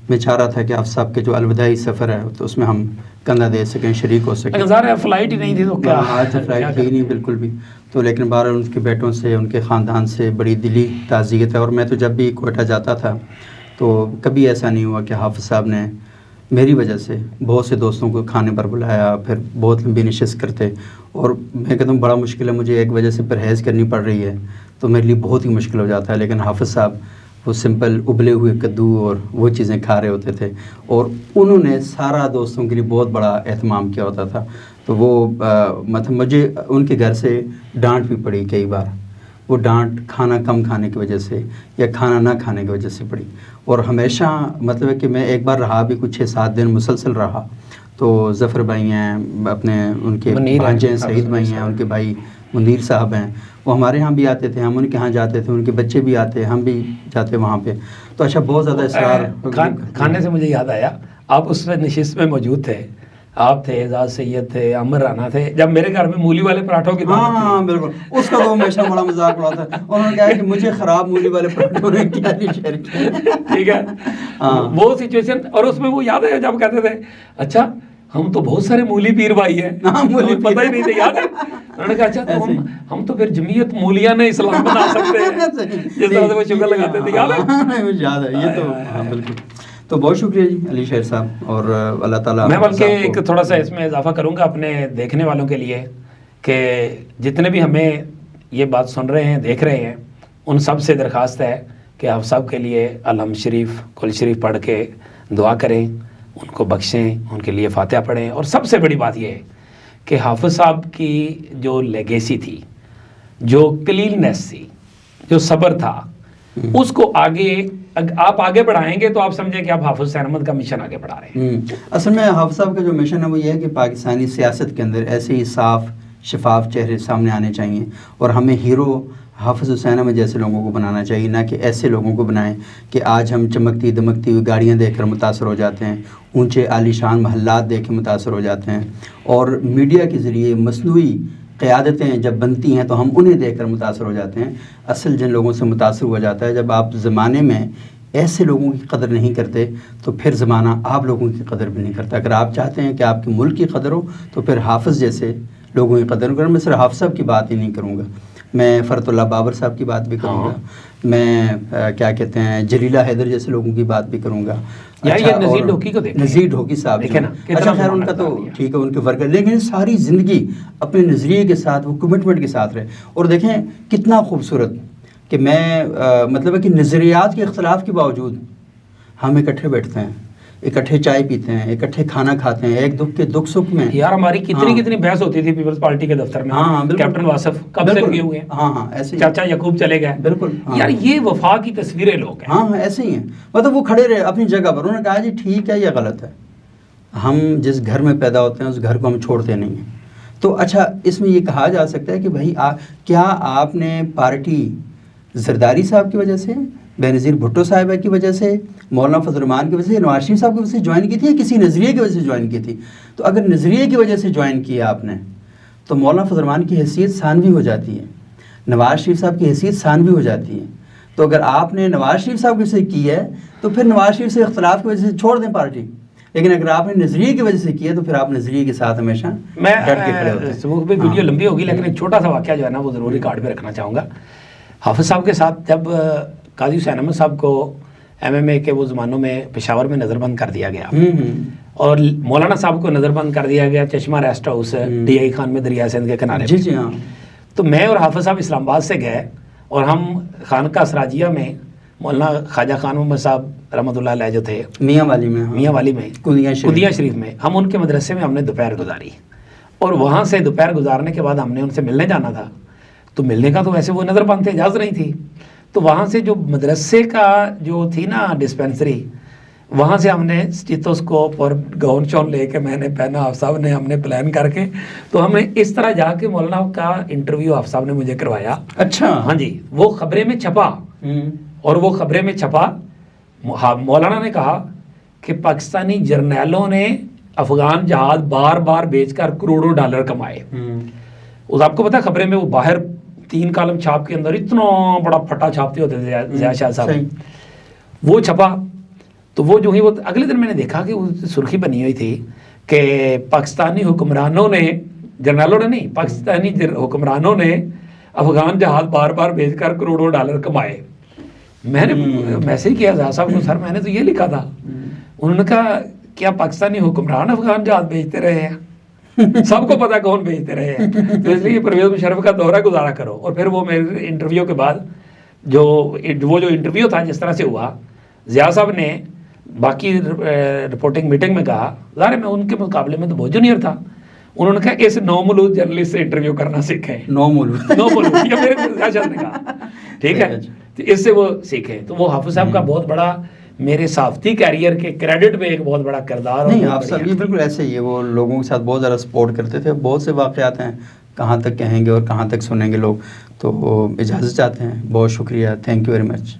میں چاہ رہا تھا کہ حافظ صاحب کے جو الوداعی سفر ہے تو اس میں ہم کندھا دے سکیں, شریک ہو سکیں. فلائٹ ہی نہیں تھی تو کیا, آج فلائٹ ہی نہیں بالکل بھی. تو لیکن بہرحال ان کے بیٹوں سے ان کے خاندان سے بڑی دلی تعزیت ہے. اور میں تو جب بھی کوئٹہ جاتا تھا تو کبھی ایسا نہیں ہوا کہ حافظ صاحب نے میری وجہ سے بہت سے دوستوں کو کھانے پر بلایا, پھر بہت لمبی نشست کرتے. اور میں کہتا ہوں بڑا مشکل ہے, مجھے ایک وجہ سے پرہیز کرنی پڑ رہی ہے تو میرے لیے بہت ہی مشکل ہو جاتا ہے. لیکن حافظ صاحب وہ سمپل ابلے ہوئے کدو اور وہ چیزیں کھا رہے ہوتے تھے, اور انہوں نے سارا دوستوں کے لیے بہت بڑا اہتمام کیا ہوتا تھا. تو وہ مطلب مجھے ان کے گھر سے ڈانٹ بھی پڑی کئی بار. وہ ڈانٹ کھانا کم کھانے کی وجہ سے یا کھانا نہ کھانے کی وجہ سے پڑی. اور ہمیشہ مطلب ہے کہ میں ایک بار رہا بھی کچھ 6-7 دن مسلسل رہا. تو ظفر بھائی ہیں اپنے, ان کے بھانجے ہیں سعید بھائی ہیں, ان کے بھائی منیر صاحب ہیں, وہ ہمارے ہاں بھی آتے تھے, ہم ان کے ہاں جاتے تھے, ان کے بچے بھی آتے, ہم بھی جاتے وہاں پہ. تو اچھا بہت زیادہ اصرار. کھانے سے مجھے یاد آیا, آپ اس میں نشست میں موجود تھے, آپ تھے، اعزاز سید تھے، عامر رانا تھے. جب میرے گھر میں مولی والے پراٹھوں کی دعوت ہاں بالکل، اس کا تو ہمیشہ بڑا مذاق اڑاتا ہے. انہوں نے کہا کہ مجھے خراب مولی والے پراٹھوں نے کیا نہیں شیئر کیا. ٹھیک ہے، وہ سچویشن. اور اس میں وہ یاد ہے جب کہتے تھے اچھا ہم تو بہت سارے مولی پیر بھائی ہیں، مولی پتہ ہی نہیں تھے. یاد ہے انہوں نے کہا اچھا تو ہم تو پھر جمعیت مولیان اسلام بنا سکتے ہیں، جس طرح سے وہ شکر لگاتے تھے. یاد ہے؟ یاد ہے یہ تو. ہاں بالکل. تو بہت شکریہ جی علی شیر صاحب، اور اللہ تعالیٰ. میں بلکہ ایک تھوڑا سا اس میں اضافہ کروں گا اپنے دیکھنے والوں کے لیے کہ جتنے بھی ہمیں یہ بات سن رہے ہیں، دیکھ رہے ہیں، ان سب سے درخواست ہے کہ آپ سب کے لیے الحمد شریف، کل شریف پڑھ کے دعا کریں، ان کو بخشیں، ان کے لیے فاتحہ پڑھیں. اور سب سے بڑی بات یہ ہے کہ حافظ صاحب کی جو لیگیسی تھی، جو کلیننس تھی، جو صبر تھا، اس کو آگے آپ آگے بڑھائیں گے تو آپ سمجھیں کہ آپ حافظ حسین احمد کا مشن آگے بڑھا رہے ہیں. اصل میں حافظ صاحب کا جو مشن ہے وہ یہ ہے کہ پاکستانی سیاست کے اندر ایسے ہی صاف شفاف چہرے سامنے آنے چاہیے، اور ہمیں ہیرو حافظ حسین احمد جیسے لوگوں کو بنانا چاہیے، نہ کہ ایسے لوگوں کو بنائیں کہ آج ہم چمکتی دمکتی ہوئی گاڑیاں دیکھ کر متاثر ہو جاتے ہیں، اونچے عالی شان محلات دیکھ کے متاثر ہو جاتے ہیں، اور میڈیا کے ذریعے مصنوعی قیادتیں جب بنتی ہیں تو ہم انہیں دیکھ کر متاثر ہو جاتے ہیں. اصل جن لوگوں سے متاثر ہوا جاتا ہے، جب آپ زمانے میں ایسے لوگوں کی قدر نہیں کرتے تو پھر زمانہ آپ لوگوں کی قدر بھی نہیں کرتا. اگر آپ چاہتے ہیں کہ آپ کے ملک کی قدر ہو تو پھر حافظ جیسے لوگوں کی قدر کریں. میں صرف حافظ صاحب کی بات ہی نہیں کروں گا، میں فرت اللہ بابر صاحب کی بات بھی کروں گا، میں کیا کہتے ہیں جلیلہ حیدر جیسے لوگوں کی بات بھی کروں گا. یہ نذیر ڈھوکی کو دیکھیں، نذیر ڈھوکی صاحب دیکھیں نا، اچھا خیر ان کا تو ٹھیک ہے، ان کے ورک ہے، لیکن ساری زندگی اپنے نظریے کے ساتھ وہ کمٹمنٹ کے ساتھ رہے. اور دیکھیں کتنا خوبصورت کہ میں مطلب ہے کہ نظریات کے اختلاف کے باوجود ہم اکٹھے بیٹھتے ہیں، اکٹھے چائے پیتے ہیں، اکٹھے کھانا کھاتے ہیں، ایک دکھ سکھ میں. یار ہماری کتنی بحث ہوتی تھی پیپلز پارٹی کے دفتر میں. کیپٹن واصف کب سے لگے ہوئے ہیں، ہاں ایسے چاچا یعقوب چلے گئے. بالکل یار یہ وفا کی تصویریں لوگ ہیں. ہاں ایسے ہی ہیں، مطلب وہ کھڑے رہے اپنی جگہ پر. انہوں نے کہا جی ٹھیک ہے یا غلط ہے، ہم جس گھر میں پیدا ہوتے ہیں اس گھر کو ہم چھوڑتے نہیں ہیں. تو اچھا اس میں یہ کہا جا سکتا ہے کہ بھائی کیا آپ نے پارٹی زرداری صاحب کی وجہ سے، بینظیر بھٹو صاحبہ کی وجہ سے، مولانا فضل الرحمان کی وجہ سے، نواز شریف صاحب کی وجہ سے جوائن کی تھی، یا کسی نظریے کی وجہ سے جوائن کی تھی؟ تو اگر نظریے کی وجہ سے جوائن کیا آپ نے تو مولانا فضل الرحمان کی حیثیت ثانوی ہو جاتی ہے، نواز شریف صاحب کی حیثیت ثانوی ہو جاتی ہے. تو اگر آپ نے نواز شریف صاحب کی وجہ سے کی ہے تو پھر نواز شریف سے اختلاف کی وجہ سے چھوڑ دیں پارٹی. لیکن اگر آپ نے نظریے کی وجہ سے کیا تو پھر آپ نظریے کے ساتھ ہمیشہ ڈٹ کے کھڑے ہوتے ہیں. وہ ویڈیو لمبی ہوگی لیکن ایک چھوٹا سا واقعہ جو ہے نا وہ ضروری کارڈ پہ رکھنا چاہوں گا. حافظ صاحب کے ساتھ جب قاضی حسین احمد صاحب کو MMA کے وہ زمانوں میں پشاور میں نظر بند کر دیا گیا، اور مولانا صاحب کو نظر بند کر دیا گیا چشمہ ریسٹ ہاؤس DI خان میں دریا سندھ کے کنارے. جی ہاں. تو میں اور حافظ صاحب اسلام آباد سے گئے اور ہم خانقاہ سراجیہ میں مولانا خواجہ خان محمد صاحب رحمۃ اللہ علیہ جو تھے میاں والی میں قدیہ شریف میں، ہم ان کے مدرسے میں ہم نے دوپہر گزاری، اور وہاں سے دوپہر گزارنے کے بعد ہم نے ان سے ملنے جانا تھا. تو ملنے کا تو ویسے وہ نظر بند تھے، اجازت نہیں تھی. تو وہاں سے جو مدرسے کا جو تھی نا ڈسپینسری، وہاں سے ہم نے اسٹیتوسکوپ اور گاؤن شون لے کے میں نے پہنا، حافظ صاحب نے ہم نے پلان کر کے، تو ہم نے اس طرح جا کے مولانا کا انٹرویو حافظ صاحب نے مجھے کروایا. اچھا ہاں جی، وہ خبریں میں چھپا، اور وہ خبریں میں چھپا. مولانا نے کہا کہ پاکستانی جرنیلوں نے افغان جہاز بار بار بیچ کر کروڑوں ڈالر کمائے. اس آپ کو پتا خبریں میں وہ باہر 3 کالم چھاپ کے اندر اتنا بڑا پھٹا چھاپتے ہوتے تھے ضیاء شاہ صاحب، وہ چھپا. تو وہ جو ہی وہ اگلے دن میں نے دیکھا کہ وہ سرخی بنی ہوئی تھی کہ پاکستانی حکمرانوں نے، جرنیلوں نے نہیں، پاکستانی حکمرانوں نے افغان جہاز بار بار بیچ کر کروڑوں ڈالر کمائے. میں نے میسج کیا ضیاء صاحب کو، سر میں نے تو یہ لکھا تھا. انہوں نے کہا کیا پاکستانی حکمران افغان جہاز بیچتے رہے ہیں؟ سب کو پتا کون بھیجتے رہے ہیں. تو اس لیے پرویز مشرف کا دورہ گزارا کرو. اور پھر وہ میرے انٹرویو کے بعد جو انٹرویو تھا جس طرح سے ہوا، ضیاء صاحب نے باقی رپورٹنگ میٹنگ میں کہا، ظاہر میں ان کے مقابلے میں تو بہت جونیئر تھا، انہوں نے کہا اس نومولود جرنلسٹ سے انٹرویو کرنا سیکھیں. نومولود یہ میرے ضیاء صاحب نے کہا، ٹھیک ہے، تو اس سے وہ سیکھیں. تو وہ حافظ صاحب کا بہت بڑا میرے صحافتی کیریئر کے کریڈٹ میں ایک بہت بڑا کردار. نہیں آپ سب یہ بالکل ایسے ہی ہے، وہ لوگوں کے ساتھ بہت زیادہ سپورٹ کرتے تھے. بہت سے واقعات ہیں، کہاں تک کہیں گے اور کہاں تک سنیں گے لوگ. تو اجازت چاہتے ہیں. بہت شکریہ، تھینک یو ویری مچ.